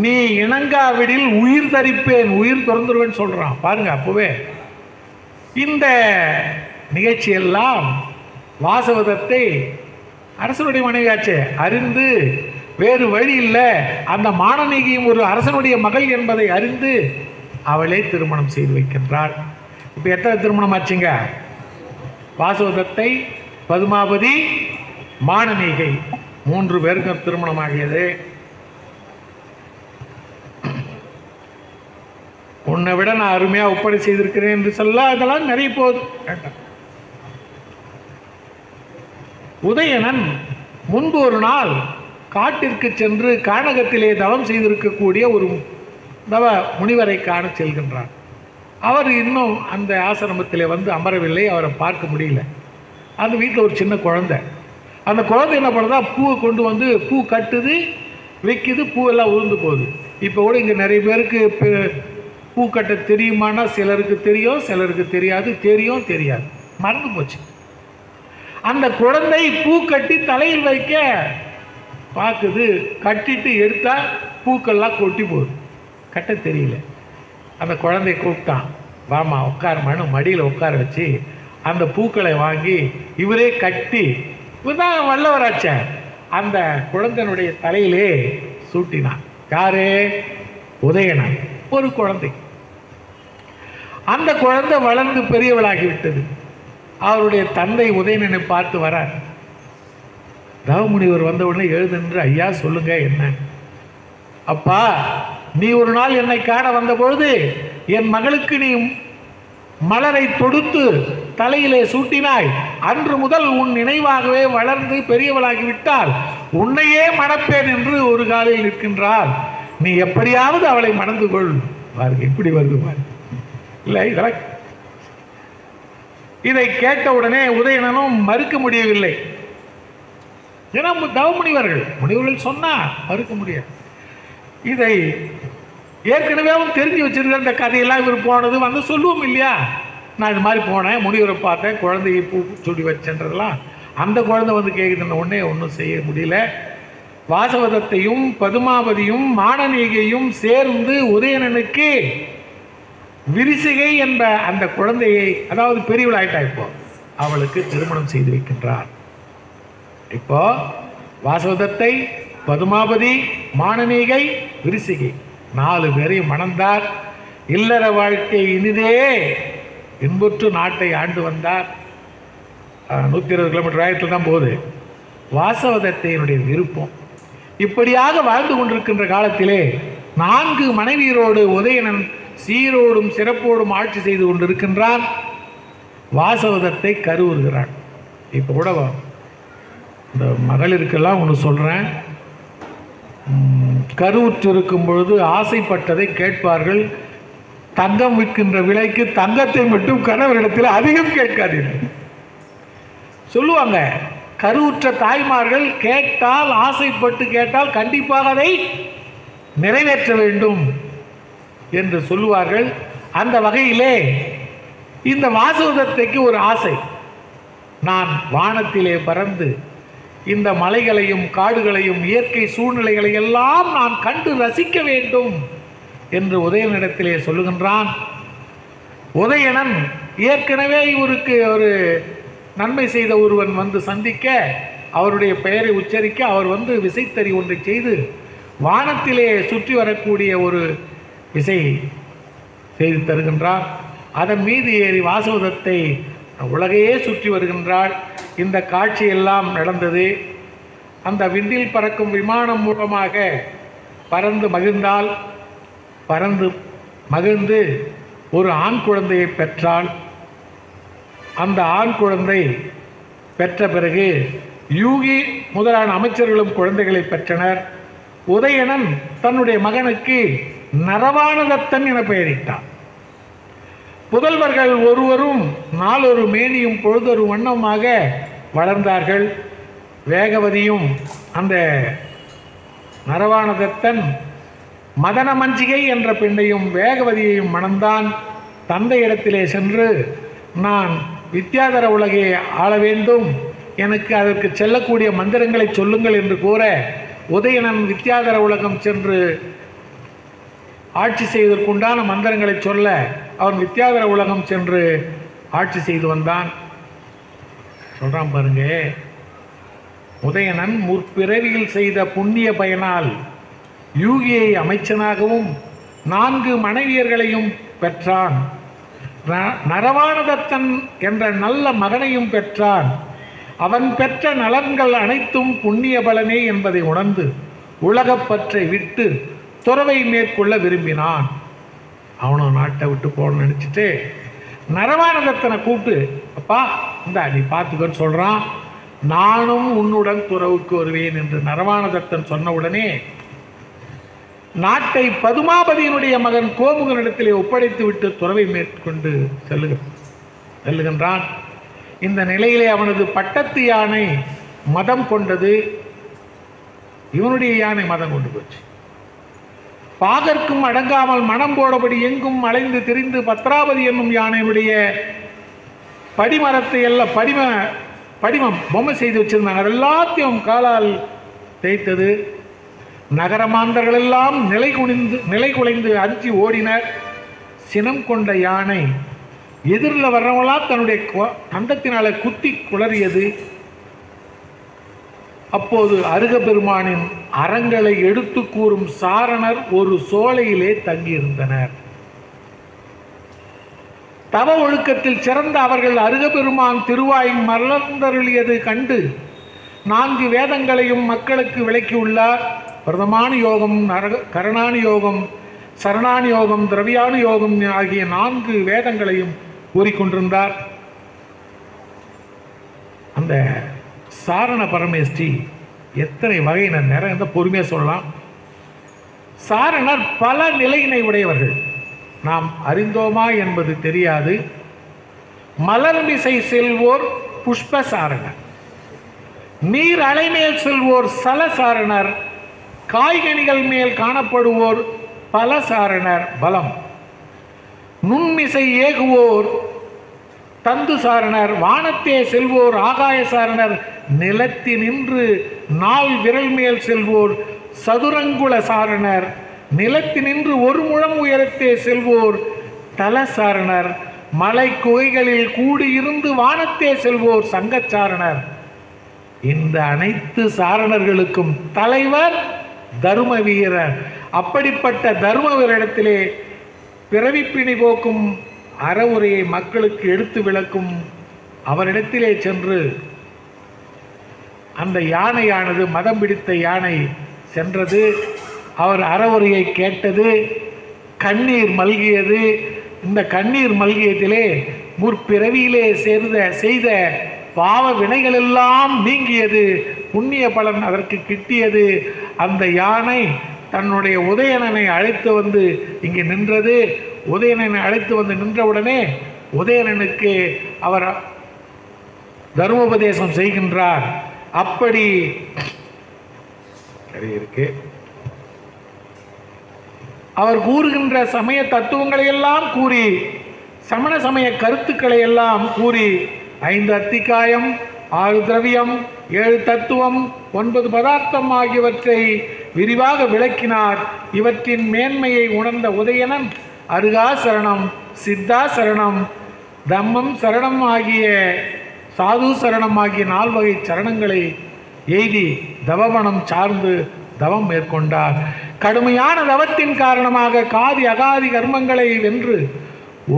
[SPEAKER 1] நீ இணங்காவிடில் உயிர் தரிப்பேன், உயிர் திறந்துருவேன் சொல்றான். பாருங்க, அப்பவே இந்த நிகழ்ச்சியெல்லாம் வாசவதத்தை அரசனுடைய மனைவியாச்சே அறிந்து வேறு வழி இல்லை, அந்த மானனீகையும் ஒரு அரசனுடைய மகள் என்பதை அறிந்து அவளை திருமணம் செய்து வைக்கின்றாள். இப்போ எத்தனை திருமணம் ஆச்சுங்க? வாசவதத்தை, பதுமாபதி, மானனீகை, 3 பேருக்கும் திருமணம் ஆகியது. உன்னை விட நான் அருமையாக ஒப்படை செய்திருக்கிறேன் என்று சொல்ல அதெல்லாம் நிறைய போகுது. உதயணன் முன்பு ஒரு நாள் காட்டிற்கு சென்று கானகத்திலே தவம் செய்திருக்கக்கூடிய ஒரு தவ முனிவரை காண செல்கின்றார். அவர் இன்னும் அந்த ஆசிரமத்திலே வந்து அமரவில்லை, அவரை பார்க்க முடியல. அந்த வீட்டில் ஒரு சின்ன குழந்தை. அந்த குழந்தை என்ன பண்ணுறதா, பூவை கொண்டு வந்து பூ கட்டுது, வைக்குது, பூவெல்லாம் உதிர்ந்து போகுது. இப்போ கூட இங்கே நிறைய பேருக்கு பூ கட்ட தெரியுமானா சிலருக்கு தெரியும், சிலருக்கு தெரியாது, தெரியாது, மறந்து போச்சு. அந்த குழந்தை பூ கட்டி தலையில் வைக்க பார்க்குது, கட்டிட்டு எடுத்தா பூக்கள்லாம் கொட்டி போகுது, கட்ட தெரியல. அந்த குழந்தைய கூப்பிட்டான், வாமா உட்காரமானு மடியில் உட்கார வச்சு அந்த பூக்களை வாங்கி இவரே கட்டி, இவர்தான் வல்லவராச்ச, அந்த குழந்தையினுடைய தலையிலே சூட்டினான். யாரு? உதயணன். ஒரு குழந்தை. அந்த குழந்தை வளர்ந்து பெரியவளாகிவிட்டது. அவருடைய தந்தை உதயணனை பார்த்து வரார். தவமுனிவர் வந்த உடனே எழுதுன்று, ஐயா சொல்லுங்க என்ன? அப்பா, நீ ஒரு நாள் என்னை காண வந்த பொழுது என் மகளுக்கு நீ மலரை தொடுத்து தலையிலே சூட்டினாய். அன்று முதல் உன் நினைவாகவே வளர்ந்து பெரியவளாகிவிட்டால் உன்னையே மணப்பேன் என்று ஒரு காலில் நிற்கின்றாள். நீ எப்படியாவது அவளை மணந்து கொள். பாருங்க எப்படி வருது பாரு. இல்லை, இதெல்லாம் இதை கேட்ட உடனே உதயணனும் மறுக்க முடியவில்லை. ஏன்னா முனிவர்கள் சொன்னா மறுக்க முடியாது. இதை ஏற்கனவே தெரிஞ்சு வச்சிருக்க இந்த கதையெல்லாம் இவர் போனது வந்து சொல்லுவோம் இல்லையா, நான் இது மாதிரி போனேன், முனிவரை பார்த்தேன், குழந்தையை பூ சுடி வச்சன்றதெல்லாம். அந்த குழந்தை வந்து கேட்குதுன்னு உடனே ஒன்றும் செய்ய முடியல. வாசவதத்தையும் பதுமாபதியும் மானனீகையும் சேர்ந்து உதயணனுக்கு விரிசிகை என்ற அந்த குழந்தையை, அதாவது பெரியவளாயிட்டா இப்போ, அவளுக்கு திருமணம் செய்து வைக்கின்றார். இப்போ வாசவதத்தை, பதுமாபதி, மானனீகை, விரிசிகை 4 பேரையும் மணந்தார். இல்லற வாழ்க்கை இனிதே இன்புற்று நாட்டை ஆண்டு வந்தார். 120 கிலோமீட்டர் வேகத்தில் தான் போகுது. வாசவதத்தையினுடைய விருப்பம். இப்படியாக வாழ்ந்து கொண்டிருக்கின்ற காலத்திலே 4 மனைவியரோடு உதயணன் சீரோடும் சிறப்போடும் ஆட்சி செய்து கொண்டிருக்கின்றான். வாசவதத்தை கருவுறுகிறான். இப்போ கூட இந்த மகளிருக்கெல்லாம் ஒன்று சொல்கிறேன், கருவுற்றிருக்கும் பொழுது ஆசைப்பட்டதை கேட்பார்கள். தங்கம் விற்கின்ற விலைக்கு தங்கத்தை மட்டும் கணவரிடத்தில் அதிகம் கேட்காதீர்கள் சொல்லுவாங்க. கருவுற்ற தாய்மார்கள் கேட்டால், ஆசைப்பட்டு கேட்டால் கண்டிப்பாக அதை நிறைவேற்ற வேண்டும் என்று சொல்லுவார்கள். அந்த வகையிலே இந்த வாசவதத்தைக்கு ஒரு ஆசை, நான் வானத்திலே பறந்து இந்த மலைகளையும் காடுகளையும் இயற்கை சூழ்நிலைகளை எல்லாம் நான் கண்டு ரசிக்க வேண்டும் என்று உதயணனிடத்திலே சொல்லுகின்றான். உதயணன் ஏற்கனவே இவருக்கு ஒரு நன்மை செய்த ஒருவன் வந்து சந்திக்க, அவருடைய பெயரை உச்சரிக்க அவர் வந்து விசைத்தறி ஒன்றை செய்து வானத்திலே சுற்றி வரக்கூடிய ஒரு விசை செய்து தருகின்றார். அதன் மீது ஏறி வாசவதத்தை உலகையே சுற்றி வருகின்றாள். இந்த காட்சியெல்லாம் நடந்தது. அந்த விண்ணில் பறக்கும் விமானம் மூலமாக பறந்து மகிழ்ந்து ஒரு ஆண் குழந்தையை பெற்றாள். அந்த ஆண் குழந்தை பெற்ற பிறகு யூகி முதலான அமைச்சர்களும் குழந்தைகளை பெற்றனர். உதயணன் தன்னுடைய மகனுக்கு நரவாணதத்தன் என பெயரிட்டான். புதல்வர்கள் ஒருவரும் நாளொரு மேனியும் பொழுதொரு வண்ணமாக வளர்ந்தார்கள். வேகவதியும் அந்த நரவாணதத்தன் மதனமஞ்சிகை என்ற பெண்ணையும் வேகவதியையும் மணந்தான். தந்தையிடத்திலே சென்று, நான் வித்யாதர உலகை ஆள வேண்டும், எனக்கு அதற்கு செல்லக்கூடிய மந்திரங்களை சொல்லுங்கள் என்று கூற, உதயணன் வித்யாதர உலகம் சென்று ஆட்சி செய்வதற்குண்டான மந்திரங்களை சொல்ல அவன் வித்யாதர உலகம் சென்று ஆட்சி செய்து வந்தான். சொல்றான் பாருங்க, உதயணன் முற்பிறவியில் செய்த புண்ணிய பயனால் யூகியை அமைச்சனாகவும் 4 மனைவியர்களையும் பெற்றான். நரவாணதத்தன் என்ற நல்ல மகனையும் பெற்றான். அவன் பெற்ற நலன்கள் அனைத்தும் புண்ணிய பலனே என்பதை உணர்ந்து உலகப்பற்றை விட்டு துறவை மேற்கொள்ள விரும்பினான். அவனும் நாட்டை விட்டு போகணும்னு நினச்சிட்டு நரவாணதத்தனை கூப்பிட்டு, அப்பா இந்தா நீ பார்த்துக்கன்னு சொல்கிறான், நானும் உன்னுடன் துறவுக்கு வருவேன் என்று நரவாணதத்தன் சொன்ன உடனே நாட்டை பதுமாபதியினுடைய மகன் கோமுகனிடத்திலே ஒப்படைத்து விட்டு துறவை மேற்கொண்டு செல்லுகின்றான். இந்த நிலையிலே அவனது பட்டத்து யானை மதம் கொண்டது. இவனுடைய யானை மதம் கொண்டு போச்சு. பாகற்கும் அடங்காமல் மனம் போடபடி எங்கும் அலைந்து திரிந்து பத்ராபதி என்னும் யானையினுடைய படிமரத்தை எல்லாம் படிமம் பொம்மை செய்து வச்சிருந்தாங்க. எல்லாத்தையும் காலால் தேய்த்தது. நகரமாந்தர்கள் எல்லாம் நிலை குலைந்து அஞ்சி ஓடினர். சினம் கொண்ட யானை எதிரில் வர்றவங்களா தன்னுடைய அந்தத்தினால குத்தி குளறியது. அப்போது அருகபெருமானின் அறங்களை எடுத்து கூறும் சாரணர் ஒரு சோலையிலே தங்கியிருந்தனர். தவ ஒழுக்கத்தில் சிறந்த அவர்கள் அருகபெருமான் திருவாய் மலர்ந்தருளியது கண்டு 4 வேதங்களையும் மக்களுக்கு விளக்கியுள்ளார். பிரதமான யோகம், கரணானி யோகம், சரணானி யோகம், திரவியானு யோகம் ஆகிய 4 வேதங்களையும் கூறிக்கொண்டிருந்தார். அந்த சாரண பரமேஷ்டி எத்தனை வகையினர் நிறைய பொறுமையாக சொல்லலாம். சாரணர் பல நிலையினை உடையவர்கள், நாம் அறிந்தோமா என்பது தெரியாது. மலர்மிசை செல்வோர் புஷ்ப சாரணர், நீர் அலைமேல் செல்வோர் சலசாரணர், காய்கனிகள் மேல் காணப்படுவோர் பலசாரணர் பலம், நுண்மிசை ஏகுவோர் தந்து சாரணர், வானத்தே செல்வோர் ஆகாய சாரணர், நிலத்தினின்று நாள் விரல் மேல் செல்வோர் சதுரங்குல சாரணர், நிலத்தினின்று 1 முழம் உயரத்தே செல்வோர் தலசாரணர், மலை குகைகளில் கூடியிருந்து வானத்தே செல்வோர் சங்கச்சாரணர். இந்த அனைத்து சாரணர்களுக்கும் தலைவர் தரும வீரர். அப்படிப்பட்ட தரும வீரரிடத்திலே பிறவிப்பிணி போக்கும் அறவுரையை மக்களுக்கு எடுத்து விளக்கும் அவரிடத்திலே சென்று அந்த யானையானது மதம் பிடித்த யானை சென்றது. அவர் அறவுரையை கேட்டது, கண்ணீர் மல்கியது. இந்த கண்ணீர் மல்கியதிலே முற்பிறவியிலே செய்த பாவ வினைகளெல்லாம் நீங்கியது, புண்ணிய பலன் அதற்கு கிட்டியது. அந்த யானை தன்னுடைய உதயணனை அழைத்து வந்து இங்கே நின்றது. உதயணனை அழைத்து வந்து நின்றவுடனே உதயணனுக்கு அவர் தர்மோபதேசம் செய்கின்றார். அப்படி இருக்கு அவர் கூறுகின்ற சமய தத்துவங்களை எல்லாம் கூறி, சமண சமய கருத்துக்களை எல்லாம் கூறி, 5 அத்திக்காயம், 6 திரவியம், 7 தத்துவம், 9 பதார்த்தம் ஆகியவற்றை விரிவாக விளக்கினார். இவற்றின் மேன்மையை உணர்ந்த உதயணன் அருகா சரணம், சித்தா சரணம், தம்மம் சரணம் ஆகிய சாது சரணம் ஆகிய 4 வகை சரணங்களை எய்தி தவவனம் சார்ந்து தவம் மேற்கொண்டார். கடுமையான தவத்தின் காரணமாக காதி அகாதி கர்மங்களை வென்று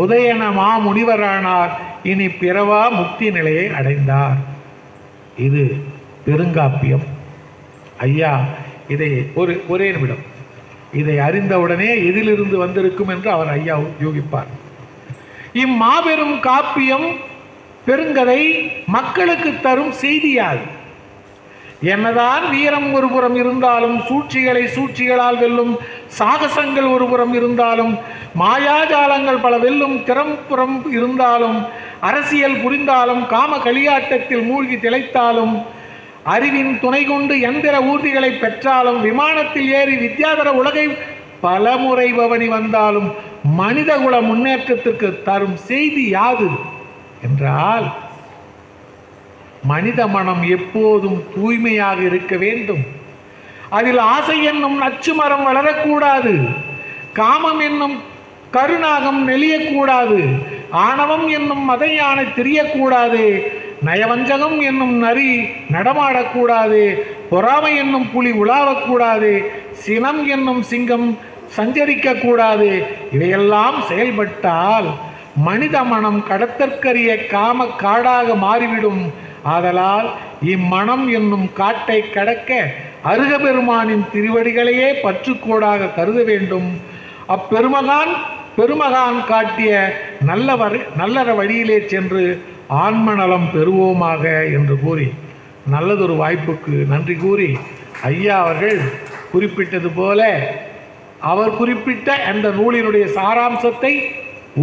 [SPEAKER 1] உதயண மாமுனிவரானார். இனி பிறவா முக்தி நிலையை அடைந்தார். இது பெருங்காப்பியம். ஐயா இதை ஒரே நிமிடம், இதை அறிந்தவுடனே எதிலிருந்து வந்திருக்கும் என்று அவர் ஐயா யூகிப்பார். இம்மாபெரும் காப்பியம் பெருங்கதை மக்களுக்கு தரும் செய்தியாது. என்னதான் வீரம் ஒரு புறம் இருந்தாலும், சூழ்ச்சிகளால் வெல்லும் சாகசங்கள் ஒரு புறம் இருந்தாலும், மாயாஜாலங்கள் பல வெல்லும் திறம்புறம் இருந்தாலும், அரசியல் புரிந்தாலும், காம களியாட்டத்தில் மூழ்கி திளைத்தாலும், அறிவின் துணை கொண்டு எந்திர ஊர்திகளை பெற்றாலும், விமானத்தில் ஏறி வித்யாதர உலகை பலமுறை பவனி வந்தாலும், மனிதகுல முன்னேற்றத்திற்கு தரும் செய்தி யாது என்றால், மனித மனம் எப்போதும் தூய்மையாக இருக்க வேண்டும். அதில் ஆசை என்னும் நச்சு மரம் வளரக்கூடாது. காமம் என்னும் கருநாகம் நெளியக்கூடாது. ஆணவம் என்னும் மத யானை திரியக்கூடாது. நயவஞ்சகம் என்னும் நரி நடமாடக்கூடாது. பொறாமை என்னும் புலி உலாவக்கூடாது. சினம் என்னும் சிங்கம் சஞ்சரிக்கக்கூடாது. இவையெல்லாம் செயல்பட்டால் மனித மனம் கடத்தற்கரிய காம காடாக மாறிவிடும். ஆதலால் இம்மனம் என்னும் காட்டை கடக்க அருகபெருமானின் திருவடிகளையே பற்றுக்கோடாக கருத வேண்டும். பெருமகான் காட்டிய நல்லற வழியிலே சென்று ஆன்மநலம் பெறுவோமாக என்று கூறி, நல்லதொரு வாய்ப்புக்கு நன்றி கூறி, ஐயா அவர்கள் குறிப்பிட்டது போல அவர் குறிப்பிட்ட அந்த நூலினுடைய சாராம்சத்தை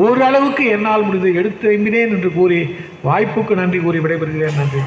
[SPEAKER 1] ஓரளவுக்கு என்னால் முடிந்து எடுத்து எம்பினேன் என்று கூறி, வாய்ப்புக்கு நன்றி கூறி விடைபெறுகிறேன். நன்றி.